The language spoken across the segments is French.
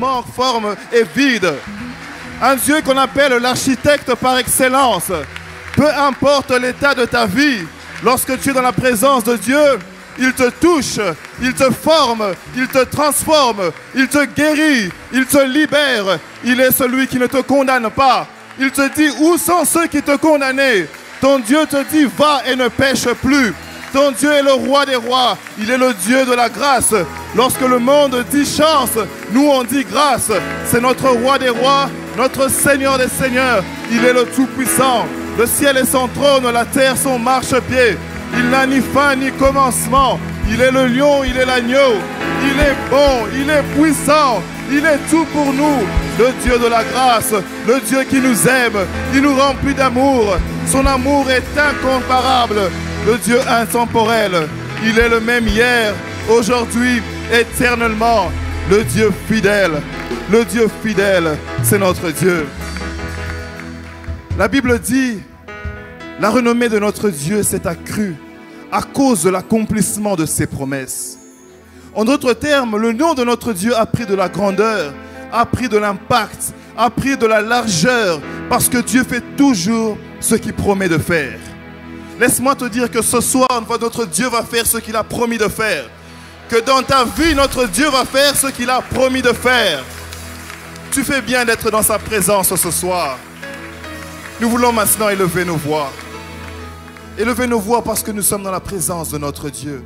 manque forme et vide. Un Dieu qu'on appelle l'architecte par excellence. Peu importe l'état de ta vie, lorsque tu es dans la présence de Dieu, il te touche, il te forme, il te transforme, il te guérit, il te libère. Il est celui qui ne te condamne pas. Il te dit, où sont ceux qui te condamnaient? Ton Dieu te dit, va et ne pêche plus. Ton Dieu est le roi des rois, il est le Dieu de la grâce. Lorsque le monde dit chance, nous on dit grâce. C'est notre roi des rois, notre Seigneur des seigneurs. Il est le Tout-Puissant. Le ciel est son trône, la terre son marchepied. Il n'a ni fin ni commencement. Il est le lion, il est l'agneau. Il est bon, il est puissant. Il est tout pour nous. Le Dieu de la grâce, le Dieu qui nous aime. Il nous remplit d'amour. Son amour est incomparable. Le Dieu intemporel. Il est le même hier, aujourd'hui, éternellement. Le Dieu fidèle. Le Dieu fidèle, c'est notre Dieu. La Bible dit, la renommée de notre Dieu s'est accrue à cause de l'accomplissement de ses promesses. En d'autres termes, le nom de notre Dieu a pris de la grandeur, a pris de l'impact, a pris de la largeur, parce que Dieu fait toujours ce qu'il promet de faire. Laisse-moi te dire que ce soir, notre Dieu va faire ce qu'il a promis de faire. Que dans ta vie, notre Dieu va faire ce qu'il a promis de faire. Tu fais bien d'être dans sa présence ce soir. Nous voulons maintenant élever nos voix. Élever nos voix parce que nous sommes dans la présence de notre Dieu.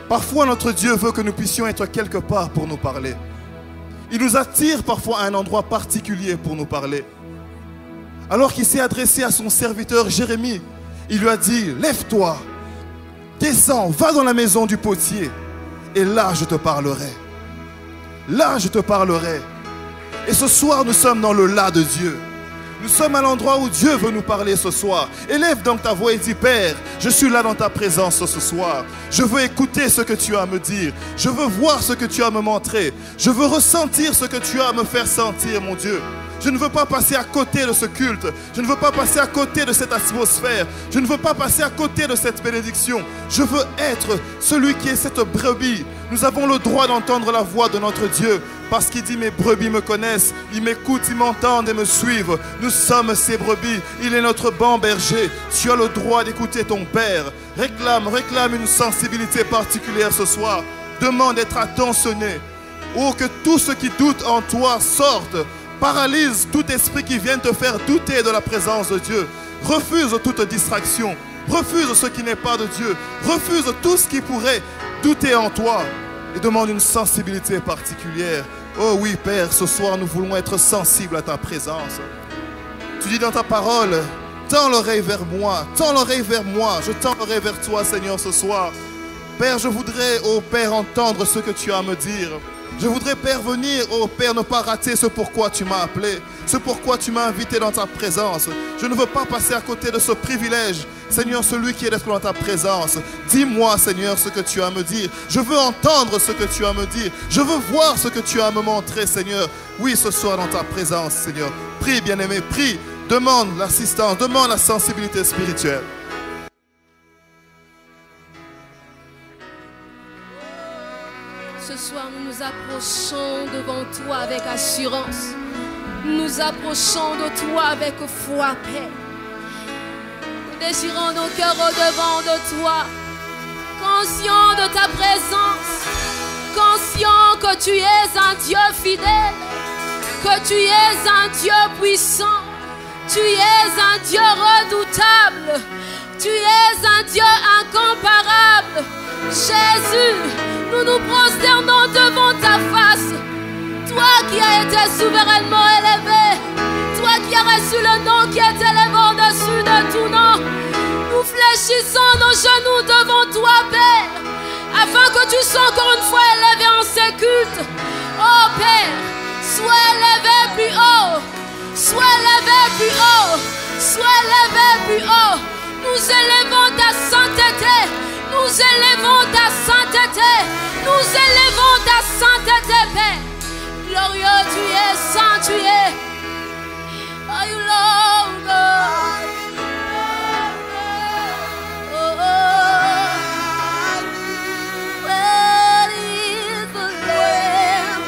Parfois, notre Dieu veut que nous puissions être quelque part pour nous parler. Il nous attire parfois à un endroit particulier pour nous parler. Alors qu'il s'est adressé à son serviteur Jérémie, il lui a dit, lève-toi, descends, va dans la maison du potier, et là je te parlerai. Là je te parlerai. Et ce soir, nous sommes dans le là de Dieu. Nous sommes à l'endroit où Dieu veut nous parler ce soir. Élève donc ta voix et dis, Père, je suis là dans ta présence ce soir. Je veux écouter ce que tu as à me dire. Je veux voir ce que tu as à me montrer. Je veux ressentir ce que tu as à me faire sentir, mon Dieu. Je ne veux pas passer à côté de ce culte. Je ne veux pas passer à côté de cette atmosphère. Je ne veux pas passer à côté de cette bénédiction. Je veux être celui qui est cette brebis. Nous avons le droit d'entendre la voix de notre Dieu parce qu'il dit, mes brebis me connaissent, ils m'écoutent, ils m'entendent et me suivent. Nous sommes ces brebis. Il est notre bon berger. Tu as le droit d'écouter ton Père. Réclame une sensibilité particulière ce soir. Demande d'être attentionné. Oh, que tout ce qui doute en toi sorte. Paralyse tout esprit qui vient te faire douter de la présence de Dieu. Refuse toute distraction. Refuse ce qui n'est pas de Dieu. Refuse tout ce qui pourrait douter en toi. Et demande une sensibilité particulière. Oh oui, Père, ce soir, nous voulons être sensibles à ta présence. Tu dis dans ta parole, tends l'oreille vers moi. Tends l'oreille vers moi. Je tends l'oreille vers toi, Seigneur, ce soir. Père, je voudrais, oh Père, entendre ce que tu as à me dire. Je voudrais, Père, venir, oh Père, ne pas rater ce pourquoi tu m'as appelé, ce pourquoi tu m'as invité dans ta présence. Je ne veux pas passer à côté de ce privilège, Seigneur, celui qui est d'être dans ta présence. Dis-moi, Seigneur, ce que tu as à me dire. Je veux entendre ce que tu as à me dire. Je veux voir ce que tu as à me montrer, Seigneur. Oui, ce soir dans ta présence, Seigneur. Prie, bien-aimé, prie. Demande l'assistance, demande la sensibilité spirituelle. Ce soir, nous nous approchons devant toi avec assurance. Nous nous approchons de toi avec foi, Père. Nous désirons nos cœurs au-devant de toi, conscients de ta présence, conscients que tu es un Dieu fidèle, que tu es un Dieu puissant, tu es un Dieu redoutable, tu es un Dieu incomparable. Jésus, nous nous prosternons devant ta face. Toi qui as été souverainement élevé, toi qui as reçu le nom qui est élevé au-dessus de tout nom, nous fléchissons nos genoux devant toi, Père, afin que tu sois encore une fois élevé en ces cultes. Oh Père, sois élevé plus haut, sois élevé plus haut, sois élevé plus haut. Nous élevons ta sainteté. Nous élevons ta sainteté. Nous élevons ta sainteté, Père. Glorieux tu es, saint tu es. Oh, you Lord God. Oh, oh. Where is the Lamb?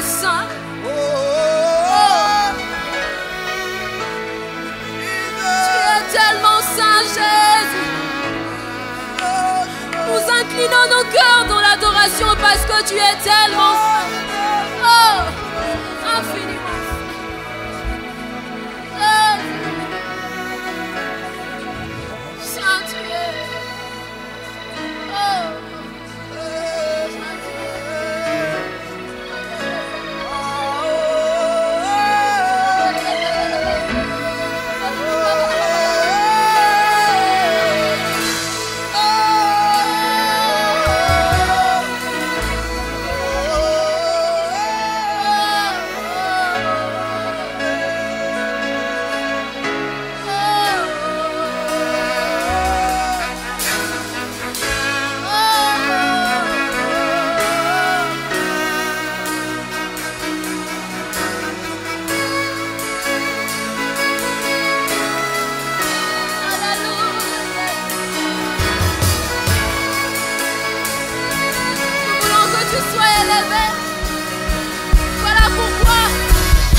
es saint. Tu es tellement saint, Jésus. Nous inclinons nos cœurs dans l'adoration parce que tu es tellement saint. Oh, infiniment saint. Saint tu es. Oh. Voilà pourquoi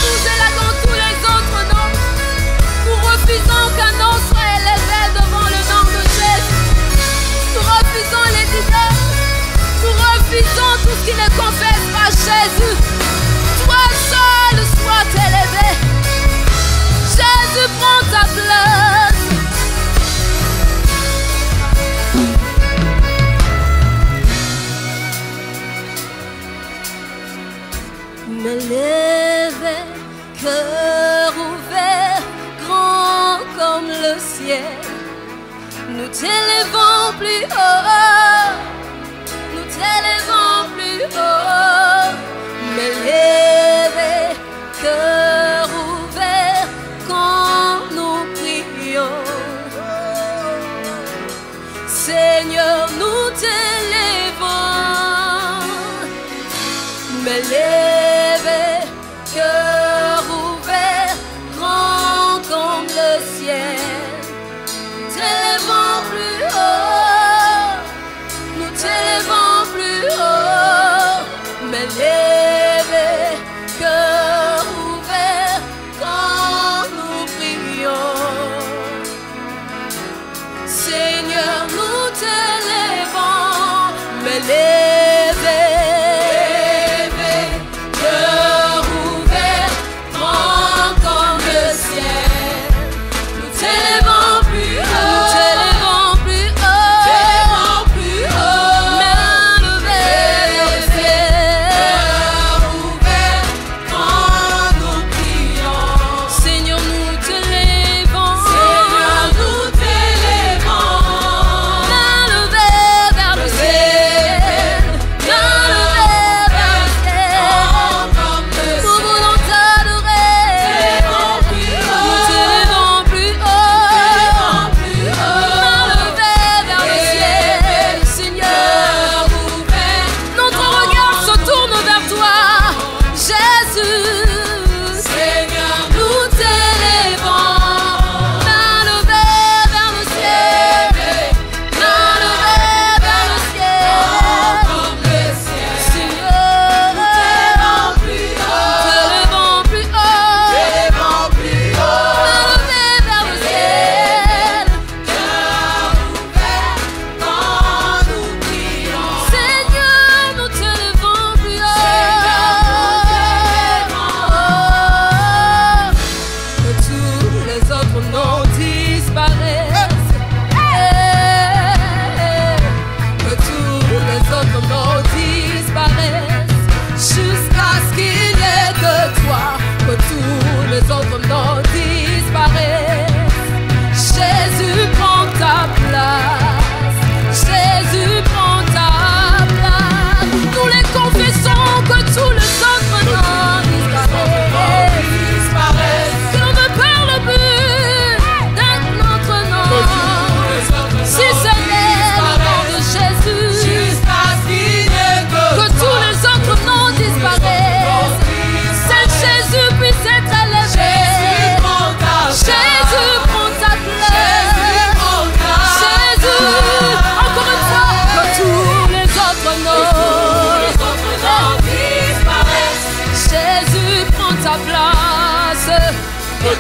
nous élevons tous les autres noms. Nous refusons qu'un nom soit élevé devant le nom de Jésus. Nous refusons les idoles. Nous refusons tout ce qui ne confesse pas Jésus. Toi seul sois élevé. Jésus, prends ta place. M'élever, cœur ouvert, grand comme le ciel. Nous t'élevons plus haut, nous t'élevons plus haut. M'élever, cœur ouvert, quand nous prions. Seigneur, nous t'élevons. M'élever, cœur ouvert, grand comme le ciel. Nous t'élevons plus haut, nous t'élevons plus haut. M'élever, cœur ouvert, quand nous prions. Seigneur, nous t'élevons. M'élever, vers le ciel.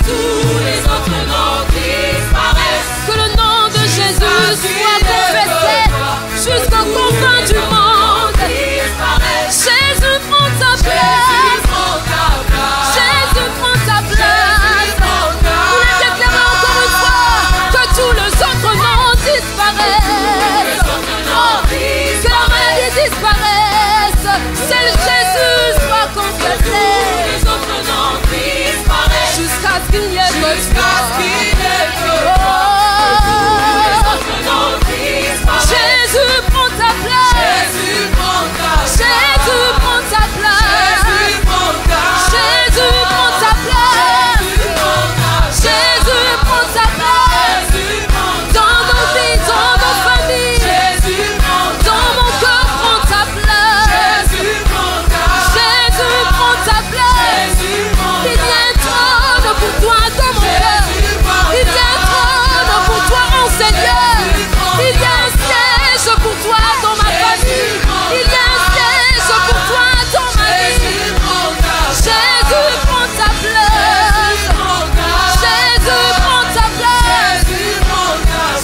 tous les autres noms disparaissent. Que le nom de Jésus soit confessé jusqu'aux confins du monde. Jésus prend ta place. Jésus prend ta place. Vous les déclarez encore une fois que tous les autres noms disparaissent. Oh, que la maladie disparaisse. Seul Jésus soit confessé. Jusqu'à ce qu'il n'y ait que toi. Jésus prend ta place. Jésus prend ta place. Jésus prend ta place. Jésus prend ta place. Jésus prend ta place. Dans nos vies, dans nos familles. Dans mon cœur, prend ta place. Jésus prend ta place. Il y a un trône pour toi dans mon cœur. Il y a un trône pour toi, mon Seigneur. Il y a un siège pour toi dans ma famille. Il y a un siège pour toi dans ma vie. Jésus prend ta place. Jésus prend ta place.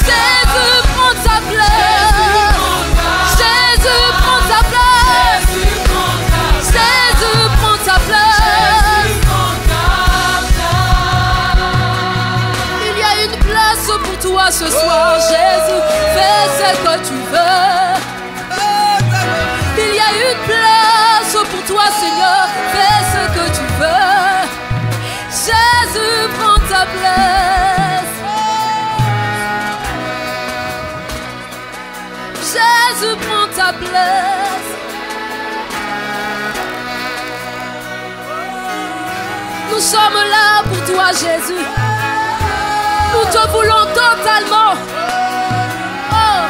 Jésus prend ta place. Jésus prend ta place. Jésus prend ta place. Il y a une place pour toi ce soir, Jésus. Fais ce que tu veux. Il y a une place pour toi, Seigneur. Fais ce que tu veux. Jésus prend ta place. Jésus prend ta place. Nous sommes là pour toi, Jésus. Nous te voulons totalement. Oh,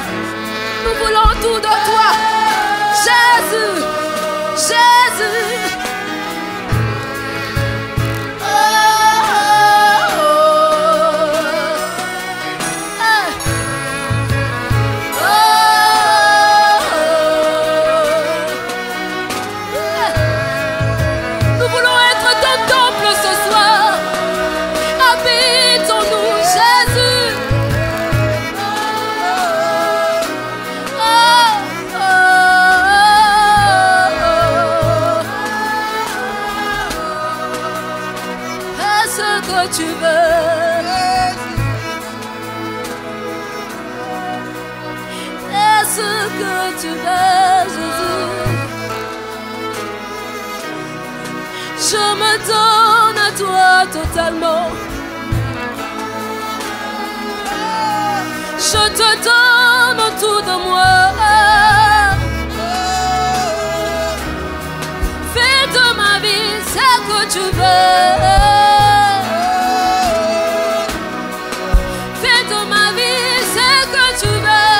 nous voulons tout de toi. Jésus, Jésus. Oh, oh, oh. Nous voulons être ton temple ce soir. Habite en nous, Jésus. Oh, oh, oh. Fais ce que tu veux. Fais ce que tu veux, Jésus. Je me donne à toi totalement. Je te donne tout de moi. Fais de ma vie ce que tu veux. Fais de ma vie ce que tu veux.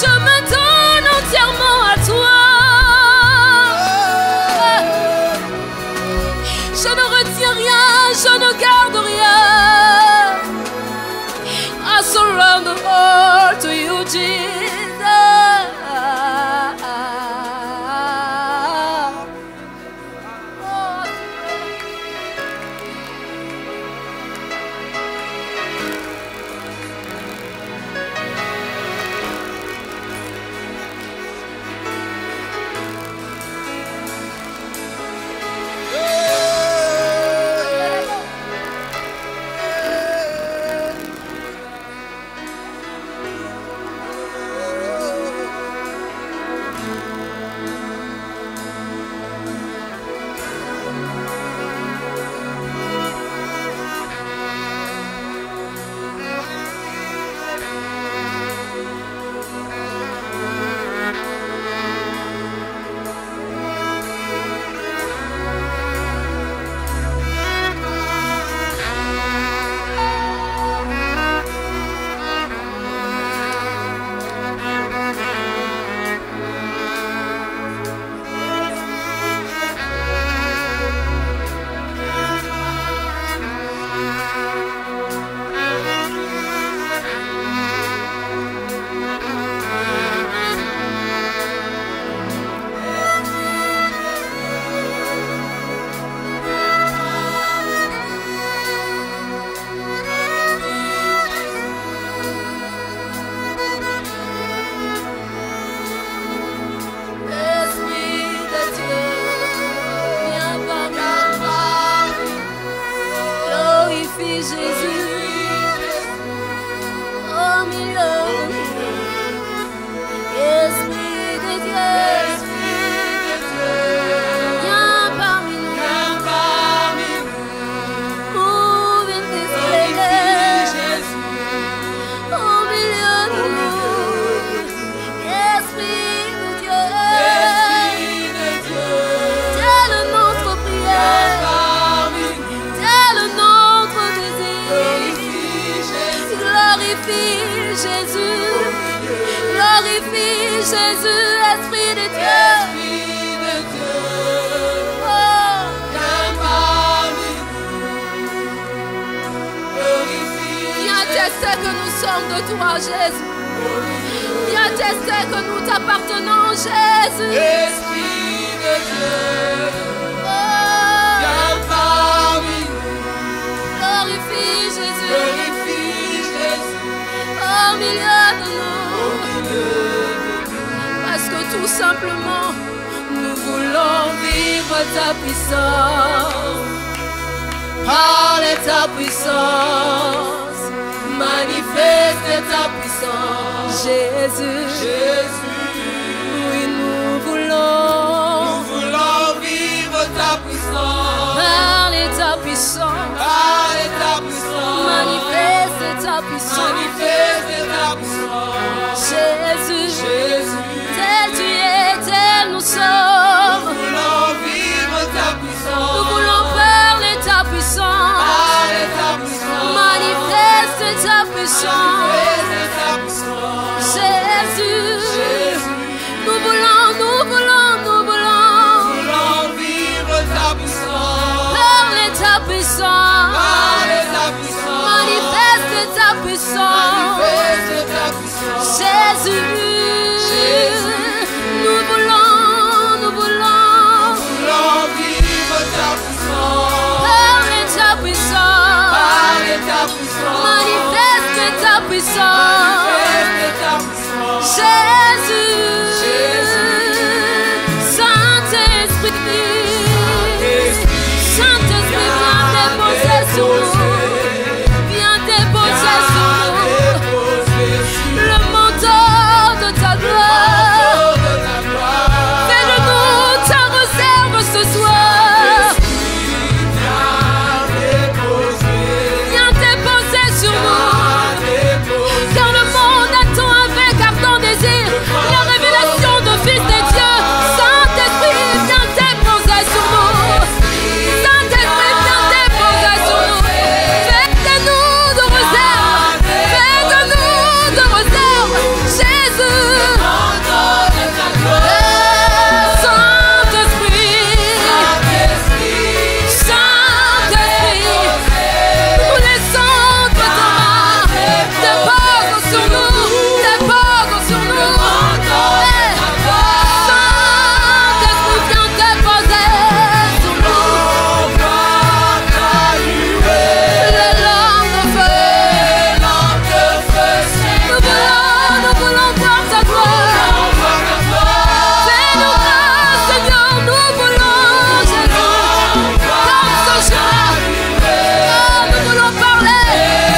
Je me donne entièrement à toi. Je ne retiens rien, je ne garde rien. À Glorifie Jésus. Au milieu de nous. Esprit de Dieu. Viens parmi nous. Move in this place. Au milieu de nous. Esprit de Dieu. Tel notre prière. Tel notre désir. Glorifie Jésus. Glorifie Jésus, Esprit de Dieu. Oh. Viens tester que nous sommes de toi, Jésus. Viens tester que nous t'appartenons, Jésus. Esprit de Dieu. Oh. Viens parmi nous. Glorifie Jésus. Glorifie Jésus. Au milieu de nous. Parce que tout simplement, nous voulons vivre ta puissance. Parle ta puissance. Manifeste ta puissance. Jésus. Oui, nous voulons vivre ta puissance. parler ta puissance. Parle ta puissance. Manifeste ta puissance. Manifeste ta puissance. Jésus. Tel tu es, tel nous sommes. Nous voulons vivre ta puissance. Nous voulons parler ta puissance. Parle ta puissance. Manifeste ta puissance. Manifeste ta puissance. Jésus. Nous voulons vivre ta puissance. parler ta puissance. Parle ta puissance. Manifeste ta puissance. Manifeste ta puissance. Jésus. Nous voulons vivre ta puissance. parler ta puissance. Parle ta puissance. Manifeste ta puissance. Manifeste ta puissance. Jésus. Saint-Esprit, viens déposer sur nous. Viens déposer sur nous le manteau de ta gloire. Fais de nous ta réserve ce soir. Viens déposer sur nous. Car le monde attend avec ardent désir la révélation de Fils de Dieu. Saint-Esprit, viens déposer sur nous. Saint-Esprit, viens déposer sur nous. Fais de nous de réserve. Fais de nous de réserve. Jésus. Saint-Esprit, nous laissons de ta main. Dépose sur nous. Dépose sur nous. Saint-Esprit, viens déposer sur nous. Les langues de feu. Nous voulons voir ta gloire. Fais-nous grâce, Seigneur, nous voulons, Jésus. Comme ce jour, nous voulons parler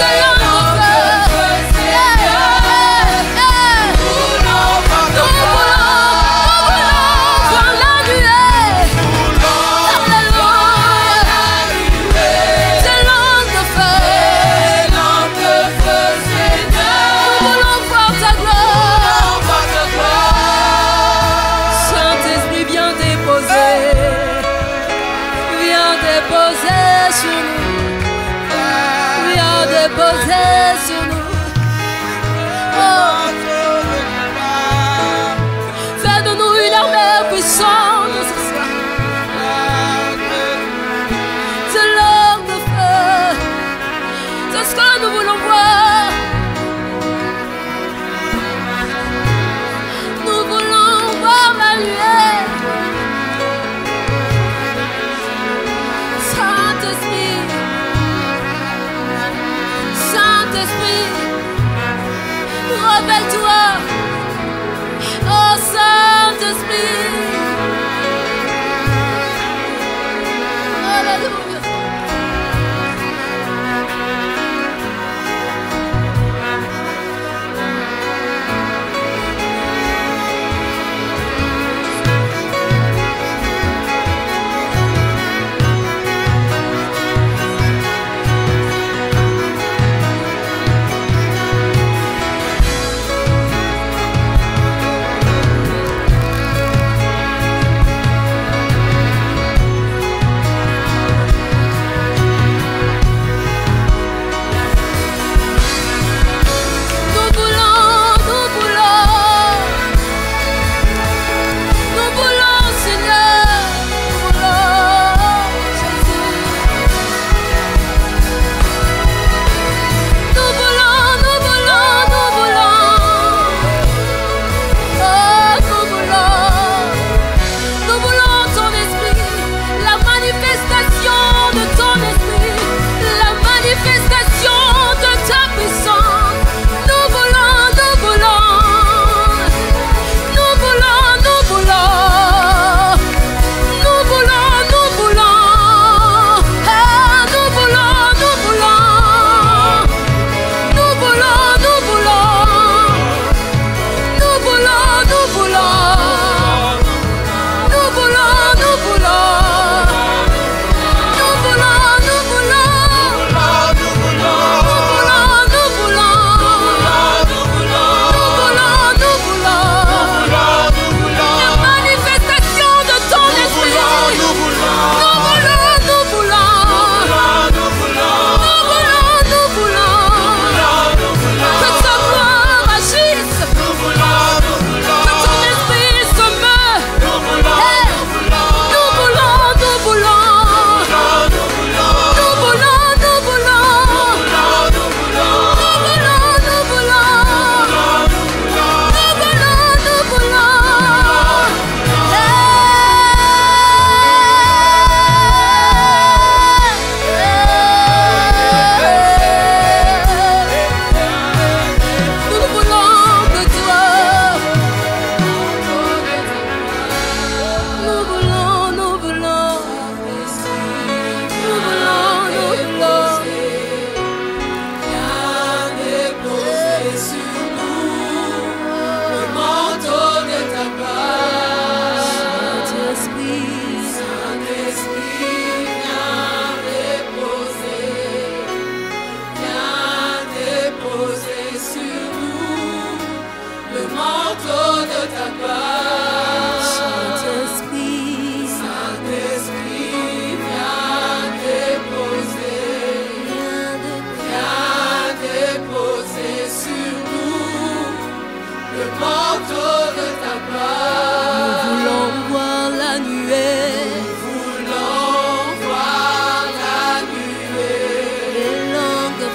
de langue de feu. Nous voulons voir la nuée. Alléluia. De langue de feu. Nous voulons voir ta gloire. Saint-Esprit, viens déposer sur nous. Viens déposer sur nous. Oh, fais de nous une armée puissante ce soir. De langue de feu. C'est ce que nous voulons voir. Nous voulons voir la lueur. Saint-Esprit, Saint-Esprit, révèle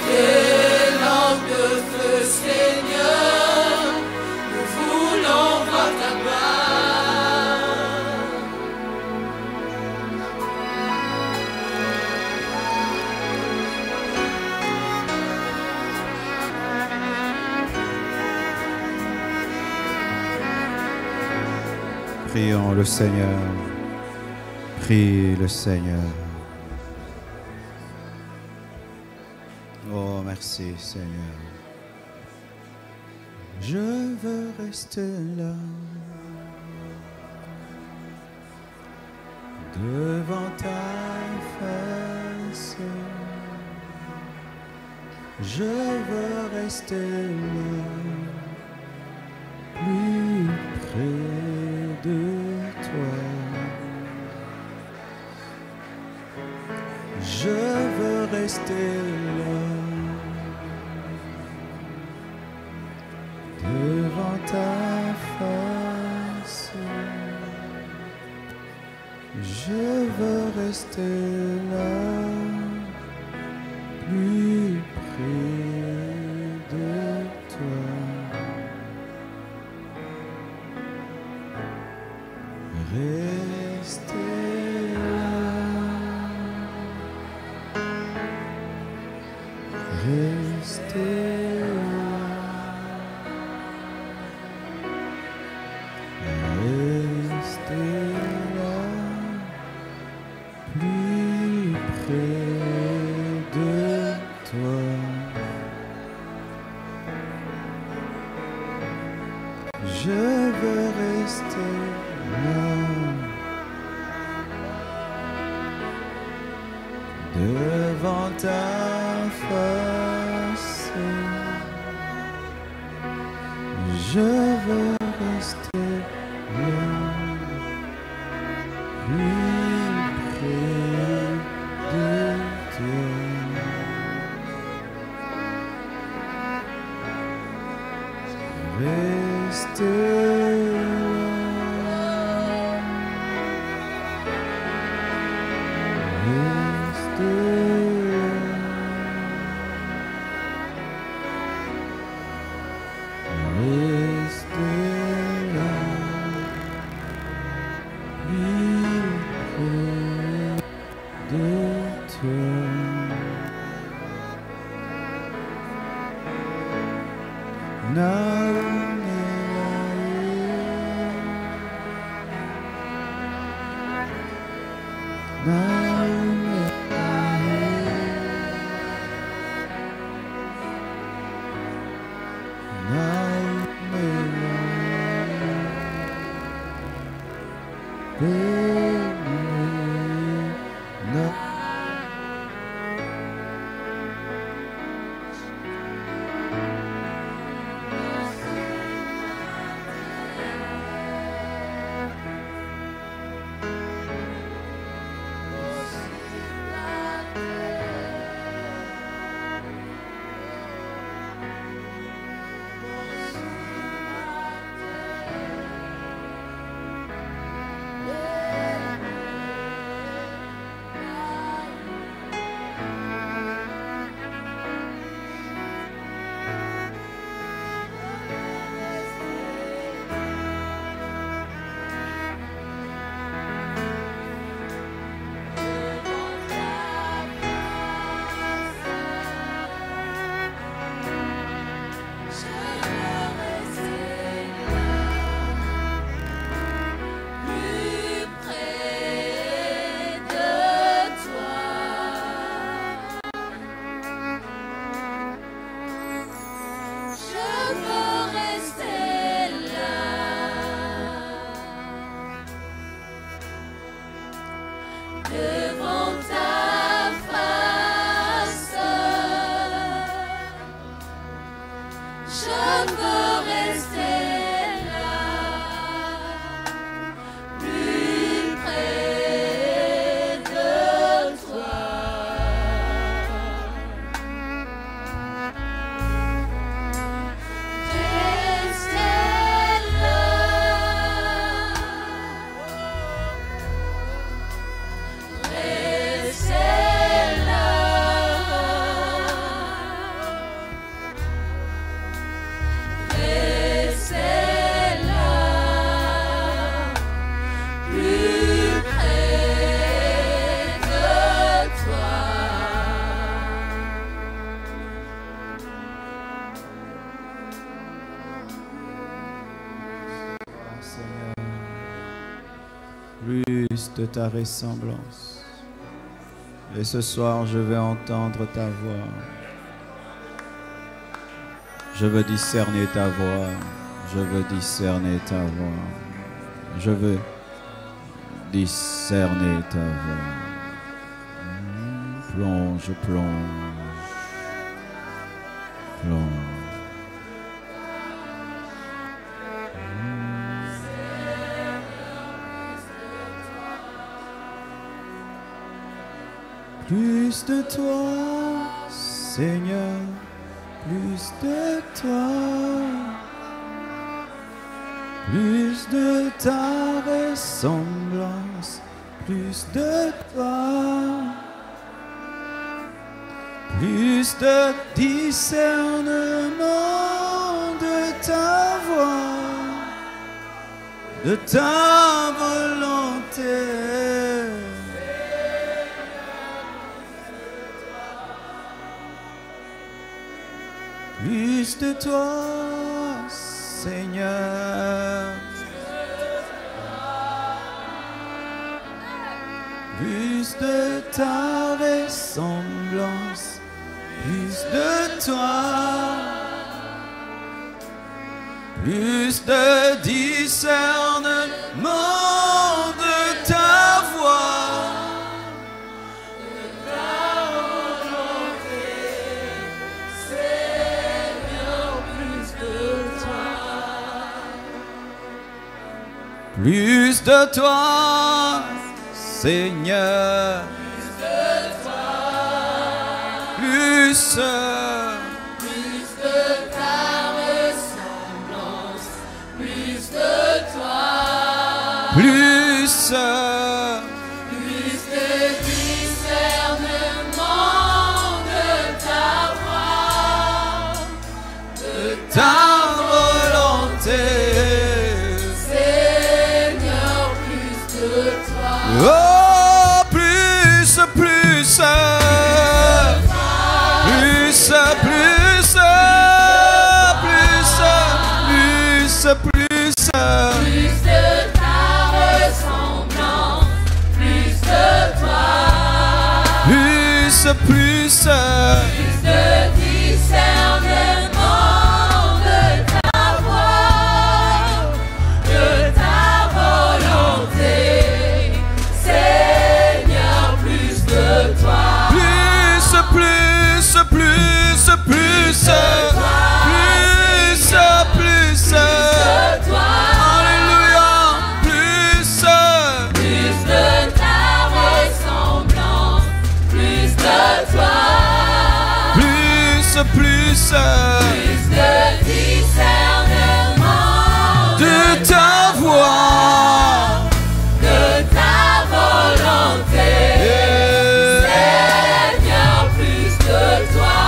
Des langues de feu, Seigneur, nous voulons voir ta gloire. Prions le Seigneur. Prie le Seigneur. Oh, merci Seigneur. Je veux rester là, devant ta face. Je veux rester là, plus près de toi. Je veux rester là, devant ta face. Je veux rester là, plus près de toi. Rester là, rester là, rester là, plus près de toi. Je veux rester là, devant ta face. Je veux rester là, plus près de toi. Rester plus de ta ressemblance. Et ce soir, je vais entendre ta voix. Je veux discerner ta voix. Je veux discerner ta voix. Je veux discerner ta voix. Plonge, plonge, plonge. Plus de toi, Seigneur, plus de toi, plus de ta ressemblance, plus de toi, plus de discernement de ta voix, de ta volonté. Plus de toi, Seigneur. Plus de ta ressemblance. Plus de toi. Plus de discernement de ta voix. Plus de toi, Seigneur. Plus de ta ressemblance, plus de toi. Plus de discernement de ta voix, de ta volonté. Oh, plus, plus, plus, plus, plus, plus, plus de ta ressemblance, plus de toi, plus de discernement de ta voix, de ta volonté. Alléluia, plus de ta ressemblance, plus de toi, plus de discernement de ta voix, de ta volonté. Seigneur, plus de toi.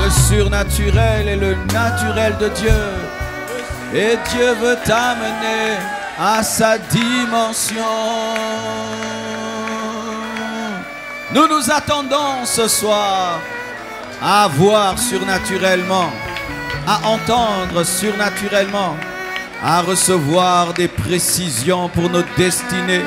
Le surnaturel et le naturel de Dieu. Et Dieu veut t'amener à sa dimension. Nous nous attendons ce soir à voir surnaturellement, à entendre surnaturellement, à recevoir des précisions pour nos destinées,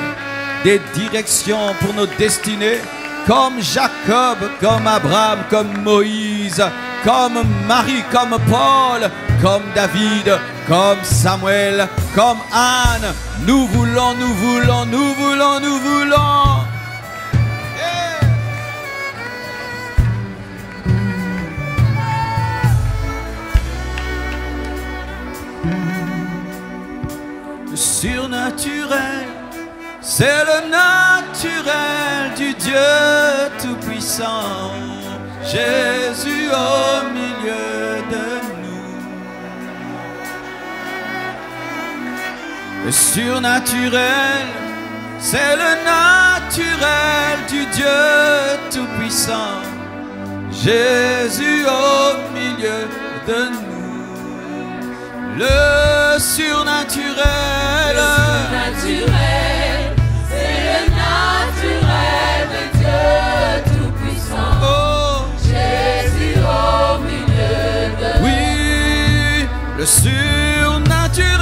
des directions pour nos destinées, comme Jacob, comme Abraham, comme Moïse, comme Marie, comme Paul, comme David, comme Samuel, comme Anne. Nous voulons, nous voulons, nous voulons, nous voulons. Le surnaturel, c'est le naturel du Dieu Tout-Puissant. Jésus au milieu de nous. Le surnaturel, c'est le naturel du Dieu Tout-Puissant. Jésus au milieu de nous. Le surnaturel, c'est le naturel de Dieu Tout-Puissant. Oh. Jésus au milieu de nous. Oui, le surnaturel,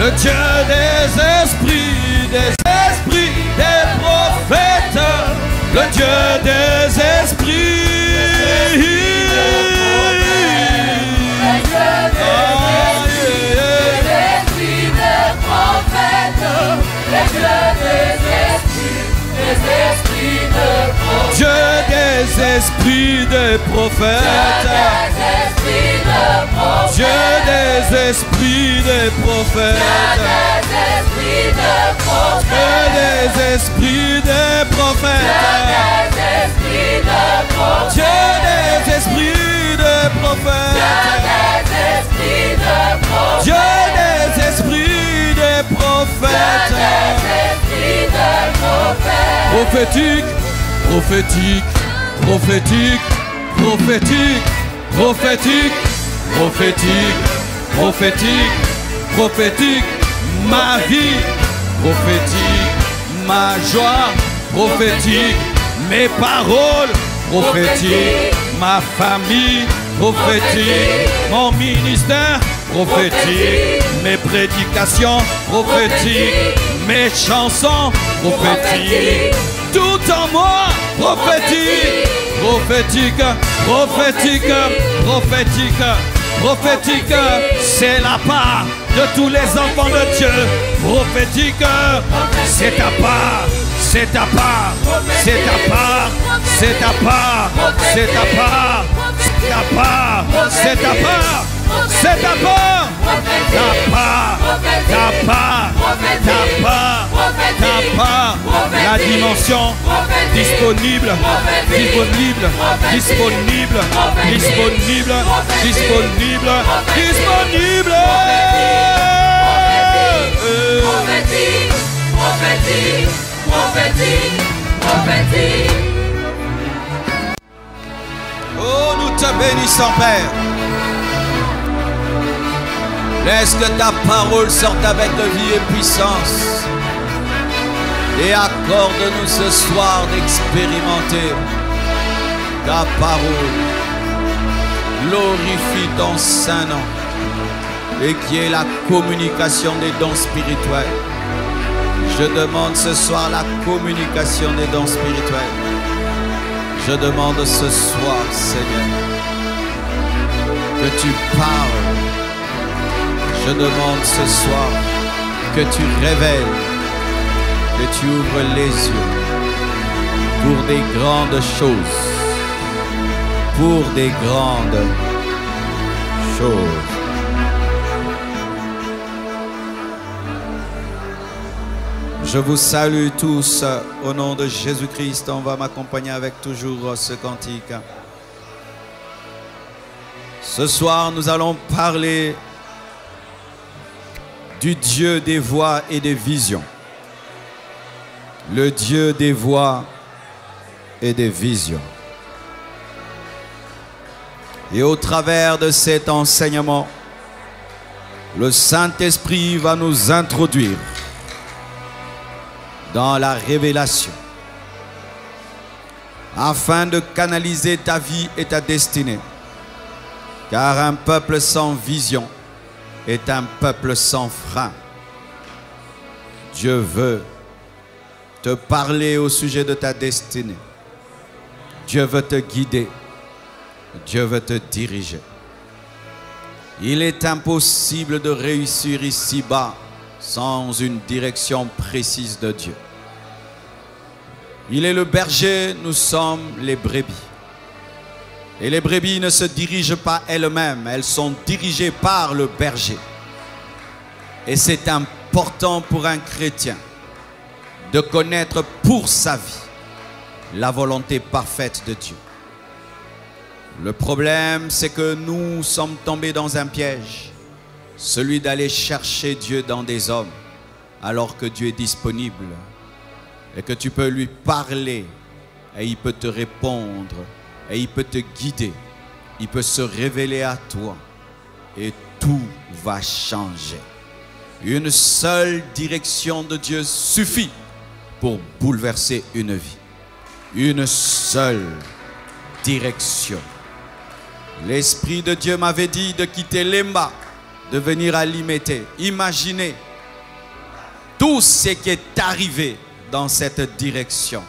le Dieu des esprits, des prophètes, le Dieu des esprits. Dieu des esprits de prophètes, Dieu des esprits de prophètes, Dieu des esprits de prophètes, Dieu des esprits de prophètes, Dieu des esprits de prophètes, prophétique, prophétique, prophétique, prophétique, prophétique, prophétique, prophétique, prophétique, ma vie, prophétique, ma joie, prophétique, mes paroles, prophétique, ma famille, prophétique, mon ministère, prophétique, mes prédications, prophétiques, mes chansons, prophétiques, tout en moi, prophétique, prophétique, prophétique, prophétique, prophétique, c'est la part de tous les enfants de Dieu, prophétique, c'est ta part, c'est ta part, c'est ta part, c'est ta part, c'est ta part, c'est ta part, c'est ta part. C'est ta part, ta part, ta part, ta part, ta part, la dimension disponible, disponible, disponible, disponible, disponible, disponible. Prophétique, prophétique, prophétique, prophétique. Oh, nous te bénissons, Père. Laisse que ta parole sorte avec de vie et puissance. Et accorde-nous ce soir d'expérimenter ta parole. Glorifie ton saint nom. Et qui est la communication des dons spirituels. Je demande ce soir la communication des dons spirituels. Je demande ce soir, Seigneur, que tu parles. Je demande ce soir que tu révèles, que tu ouvres les yeux pour des grandes choses, pour des grandes choses. Je vous salue tous au nom de Jésus-Christ. On va m'accompagner avec toujours ce cantique. Ce soir, nous allons parler du Dieu des voix et des visions. Le Dieu des voix et des visions. Et au travers de cet enseignement, le Saint-Esprit va nous introduire dans la révélation afin de canaliser ta vie et ta destinée. Car un peuple sans vision est un peuple sans frein. Dieu veut te parler au sujet de ta destinée. Dieu veut te guider. Dieu veut te diriger. Il est impossible de réussir ici-bas sans une direction précise de Dieu. Il est le berger, nous sommes les brebis. Et les brebis ne se dirigent pas elles-mêmes, elles sont dirigées par le berger. Et c'est important pour un chrétien de connaître pour sa vie la volonté parfaite de Dieu. Le problème, c'est que nous sommes tombés dans un piège, celui d'aller chercher Dieu dans des hommes, alors que Dieu est disponible et que tu peux lui parler et il peut te répondre. Et il peut te guider, il peut se révéler à toi et tout va changer. Une seule direction de Dieu suffit pour bouleverser une vie. Une seule direction. L'Esprit de Dieu m'avait dit de quitter Lemba, de venir à Limete. Imaginez tout ce qui est arrivé dans cette direction.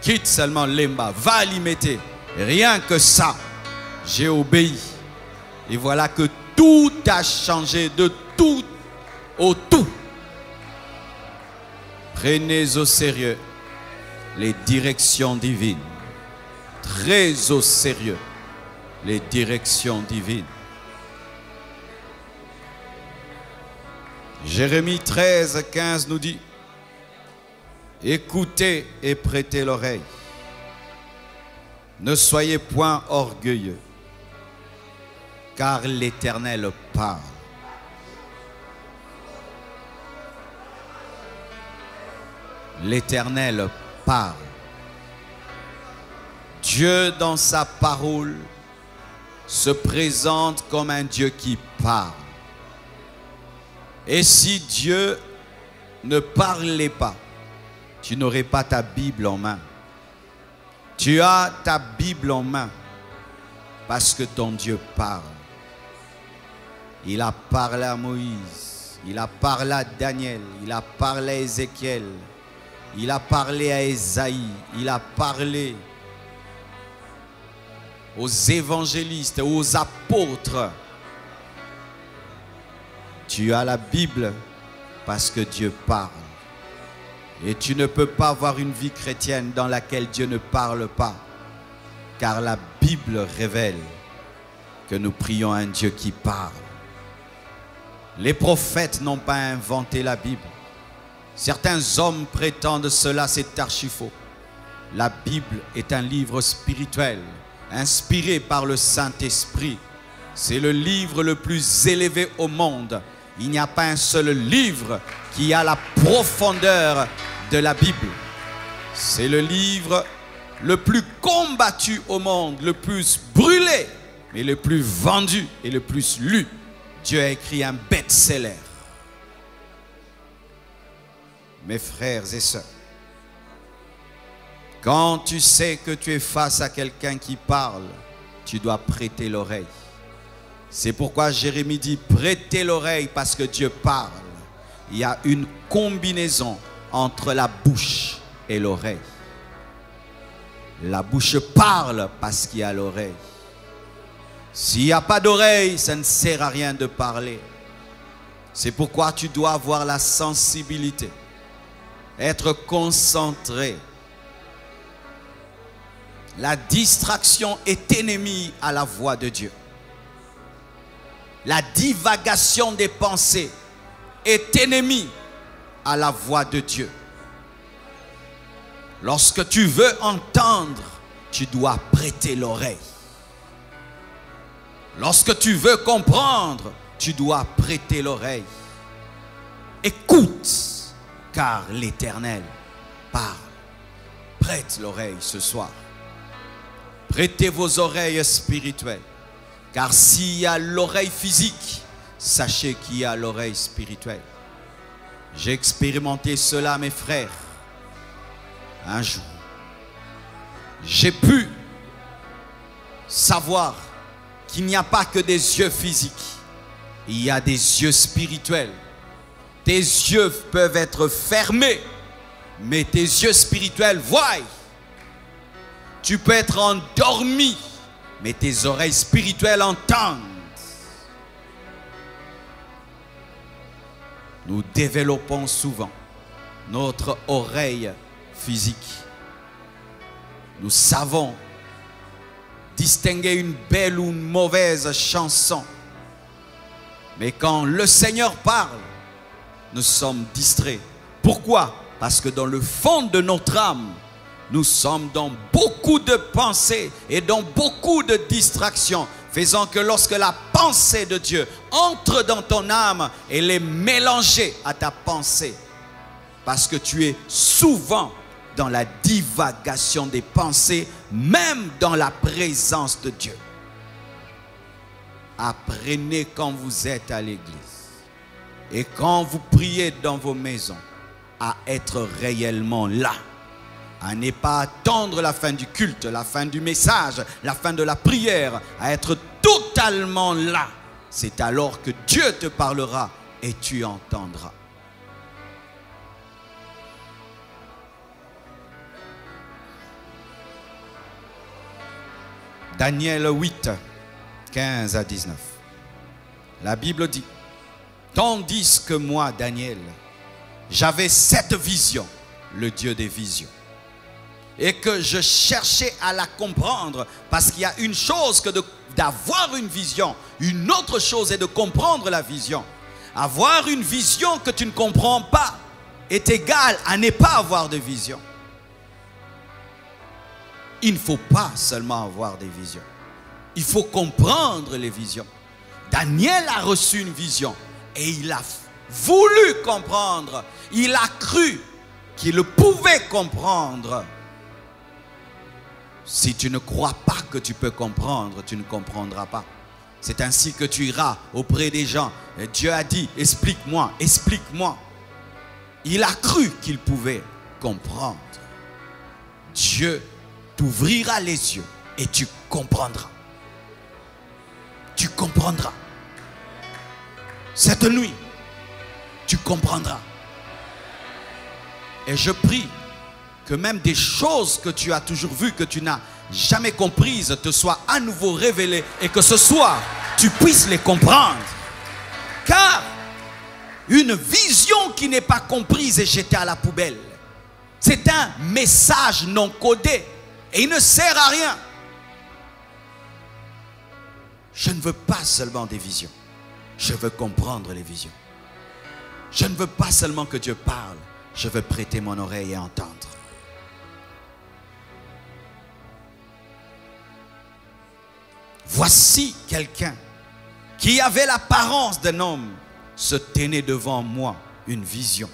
Quitte seulement Lemba, va l'y mettre. Rien que ça, j'ai obéi. Et voilà que tout a changé de tout au tout. Prenez au sérieux les directions divines. Très au sérieux les directions divines. Jérémie 13, 15 nous dit: écoutez et prêtez l'oreille. Ne soyez point orgueilleux, car l'Éternel parle. L'Éternel parle. Dieu, dans sa parole, se présente comme un Dieu qui parle. Et si Dieu ne parlait pas, tu n'aurais pas ta Bible en main. Tu as ta Bible en main parce que ton Dieu parle. Il a parlé à Moïse, il a parlé à Daniel, il a parlé à Ézéchiel, il a parlé à Ésaïe, il a parlé aux évangélistes, aux apôtres. Tu as la Bible parce que Dieu parle. Et tu ne peux pas avoir une vie chrétienne dans laquelle Dieu ne parle pas. Car la Bible révèle que nous prions un Dieu qui parle. Les prophètes n'ont pas inventé la Bible. Certains hommes prétendent cela, c'est archi faux. La Bible est un livre spirituel, inspiré par le Saint-Esprit. C'est le livre le plus élevé au monde. Il n'y a pas un seul livre qui a la profondeur de la Bible. C'est le livre le plus combattu au monde, le plus brûlé, mais le plus vendu et le plus lu. Dieu a écrit un best-seller. Mes frères et sœurs, quand tu sais que tu es face à quelqu'un qui parle, tu dois prêter l'oreille. C'est pourquoi Jérémie dit: prêtez l'oreille parce que Dieu parle. Il y a une combinaison entre la bouche et l'oreille. La bouche parle parce qu'il y a l'oreille. S'il n'y a pas d'oreille, ça ne sert à rien de parler. C'est pourquoi tu dois avoir la sensibilité, être concentré. La distraction est ennemie à la voix de Dieu. La divagation des pensées est ennemie à la voix de Dieu. Lorsque tu veux entendre, tu dois prêter l'oreille. Lorsque tu veux comprendre, tu dois prêter l'oreille. Écoute, car l'Éternel parle. Prête l'oreille ce soir. Prêtez vos oreilles spirituelles. Car s'il y a l'oreille physique, sachez qu'il y a l'oreille spirituelle. J'ai expérimenté cela, mes frères. Un jour, j'ai pu savoir qu'il n'y a pas que des yeux physiques. Il y a des yeux spirituels. Tes yeux peuvent être fermés, mais tes yeux spirituels voient. Tu peux être endormi, mais tes oreilles spirituelles entendent. Nous développons souvent notre oreille physique. Nous savons distinguer une belle ou une mauvaise chanson. Mais quand le Seigneur parle, nous sommes distraits. Pourquoi? Parce que dans le fond de notre âme, nous sommes dans beaucoup de pensées et dans beaucoup de distractions, faisant que lorsque la pensée de Dieu entre dans ton âme, elle est mélangée à ta pensée. Parce que tu es souvent dans la divagation des pensées, même dans la présence de Dieu. Apprenez quand vous êtes à l'église et quand vous priez dans vos maisons à être réellement là. À ne pas attendre la fin du culte, la fin du message, la fin de la prière, à être totalement là. C'est alors que Dieu te parlera et tu entendras. Daniel 8, 15 à 19. La Bible dit, tandis que moi, Daniel, j'avais cette vision, le Dieu des visions, et que je cherchais à la comprendre, parce qu'il y a une chose que d'avoir une vision, une autre chose est de comprendre la vision. Avoir une vision que tu ne comprends pas est égal à ne pas avoir de vision. Il ne faut pas seulement avoir des visions, il faut comprendre les visions. Daniel a reçu une vision et il a voulu comprendre, il a cru qu'il pouvait comprendre. Si tu ne crois pas que tu peux comprendre, tu ne comprendras pas. C'est ainsi que tu iras auprès des gens. Et Dieu a dit, explique-moi, explique-moi. Il a cru qu'il pouvait comprendre. Dieu t'ouvrira les yeux et tu comprendras. Tu comprendras. Cette nuit, tu comprendras. Et je prie que même des choses que tu as toujours vues, que tu n'as jamais comprises, te soient à nouveau révélées et que ce soir, tu puisses les comprendre. Car une vision qui n'est pas comprise est jetée à la poubelle. C'est un message non codé et il ne sert à rien. Je ne veux pas seulement des visions, je veux comprendre les visions. Je ne veux pas seulement que Dieu parle, je veux prêter mon oreille et entendre. Voici quelqu'un qui avait l'apparence d'un homme se tenait devant moi, une vision.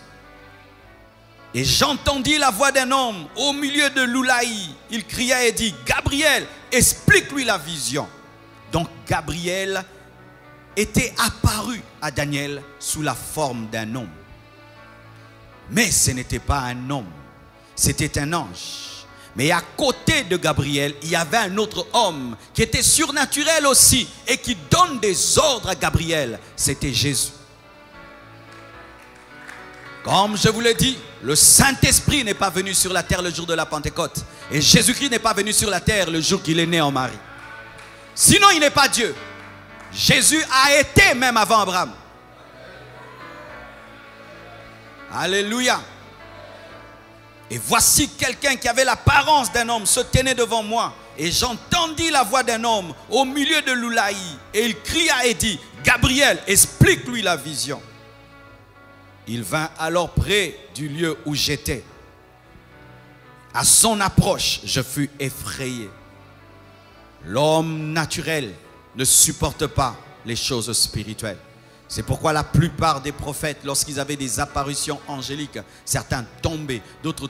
Et j'entendis la voix d'un homme au milieu de l'Oulaï. Il cria et dit, Gabriel, explique-lui la vision. Donc Gabriel était apparu à Daniel sous la forme d'un homme. Mais ce n'était pas un homme, c'était un ange. Mais à côté de Gabriel, il y avait un autre homme qui était surnaturel aussi et qui donne des ordres à Gabriel. C'était Jésus. Comme je vous l'ai dit, le Saint-Esprit n'est pas venu sur la terre le jour de la Pentecôte. Et Jésus-Christ n'est pas venu sur la terre le jour qu'il est né en Marie. Sinon, il n'est pas Dieu. Jésus a été même avant Abraham. Alléluia. Et voici quelqu'un qui avait l'apparence d'un homme se tenait devant moi. Et j'entendis la voix d'un homme au milieu de l'Oulaï. Et il cria et dit, Gabriel, explique-lui la vision. Il vint alors près du lieu où j'étais. À son approche, je fus effrayé. L'homme naturel ne supporte pas les choses spirituelles. C'est pourquoi la plupart des prophètes, lorsqu'ils avaient des apparitions angéliques, certains tombaient, d'autres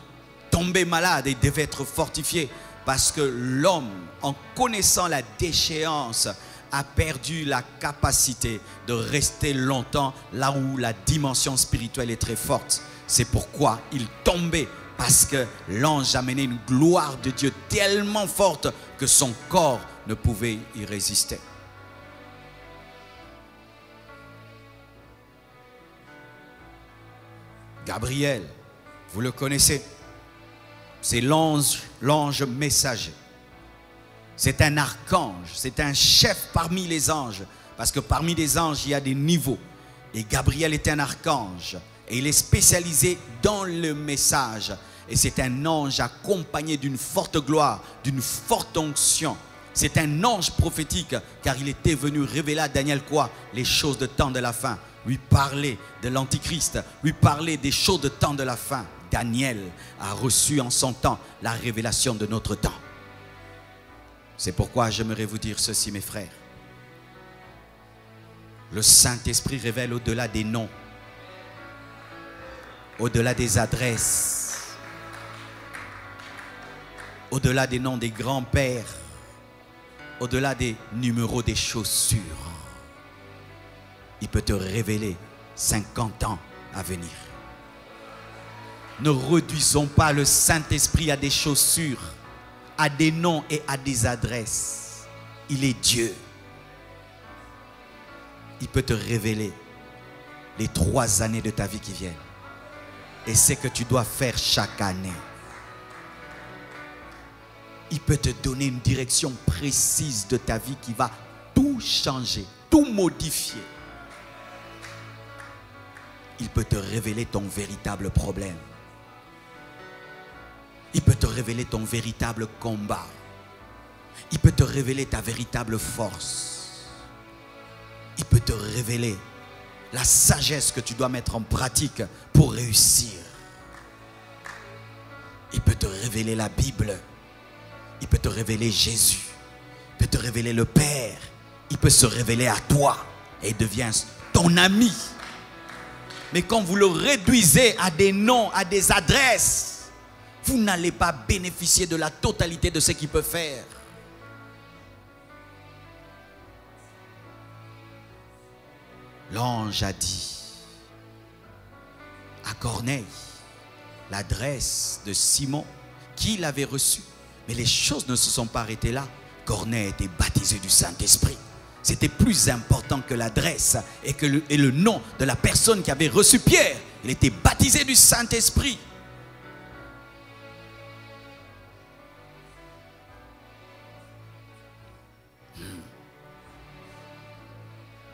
tombaient malades et devaient être fortifiés. Parce que l'homme, en connaissant la déchéance, a perdu la capacité de rester longtemps là où la dimension spirituelle est très forte. C'est pourquoi il tombait, parce que l'ange amenait une gloire de Dieu tellement forte que son corps ne pouvait y résister. Gabriel, vous le connaissez, c'est l'ange messager. C'est un archange, c'est un chef parmi les anges. Parce que parmi les anges, il y a des niveaux. Et Gabriel est un archange. Et il est spécialisé dans le message. Et c'est un ange accompagné d'une forte gloire, d'une forte onction. C'est un ange prophétique, car il était venu révéler à Daniel quoi? Les choses de temps de la fin. Lui parler de l'Antichrist, lui parler des choses de temps de la fin. Daniel a reçu en son temps la révélation de notre temps. C'est pourquoi j'aimerais vous dire ceci, mes frères. Le Saint-Esprit révèle au-delà des noms, au-delà des adresses, au-delà des noms des grands-pères, au-delà des numéros des chaussures. Il peut te révéler 50 ans à venir. Ne réduisons pas le Saint-Esprit à des chaussures, à des noms et à des adresses. Il est Dieu. Il peut te révéler les 3 années de ta vie qui viennent et ce que tu dois faire chaque année. il peut te donner une direction précise de ta vie qui va tout changer, tout modifier. Il peut te révéler ton véritable problème. Il peut te révéler ton véritable combat. Il peut te révéler ta véritable force. Il peut te révéler la sagesse que tu dois mettre en pratique pour réussir. Il peut te révéler la Bible. Il peut te révéler Jésus. Il peut te révéler le Père. Il peut se révéler à toi et il devient ton ami. Mais quand vous le réduisez à des noms, à des adresses, vous n'allez pas bénéficier de la totalité de ce qu'il peut faire. L'ange a dit à Corneille l'adresse de Simon qui l'avait reçue. Mais les choses ne se sont pas arrêtées là. Corneille était baptisé du Saint-Esprit. C'était plus important que l'adresse et le nom de la personne qui avait reçu Pierre. Il était baptisé du Saint-Esprit.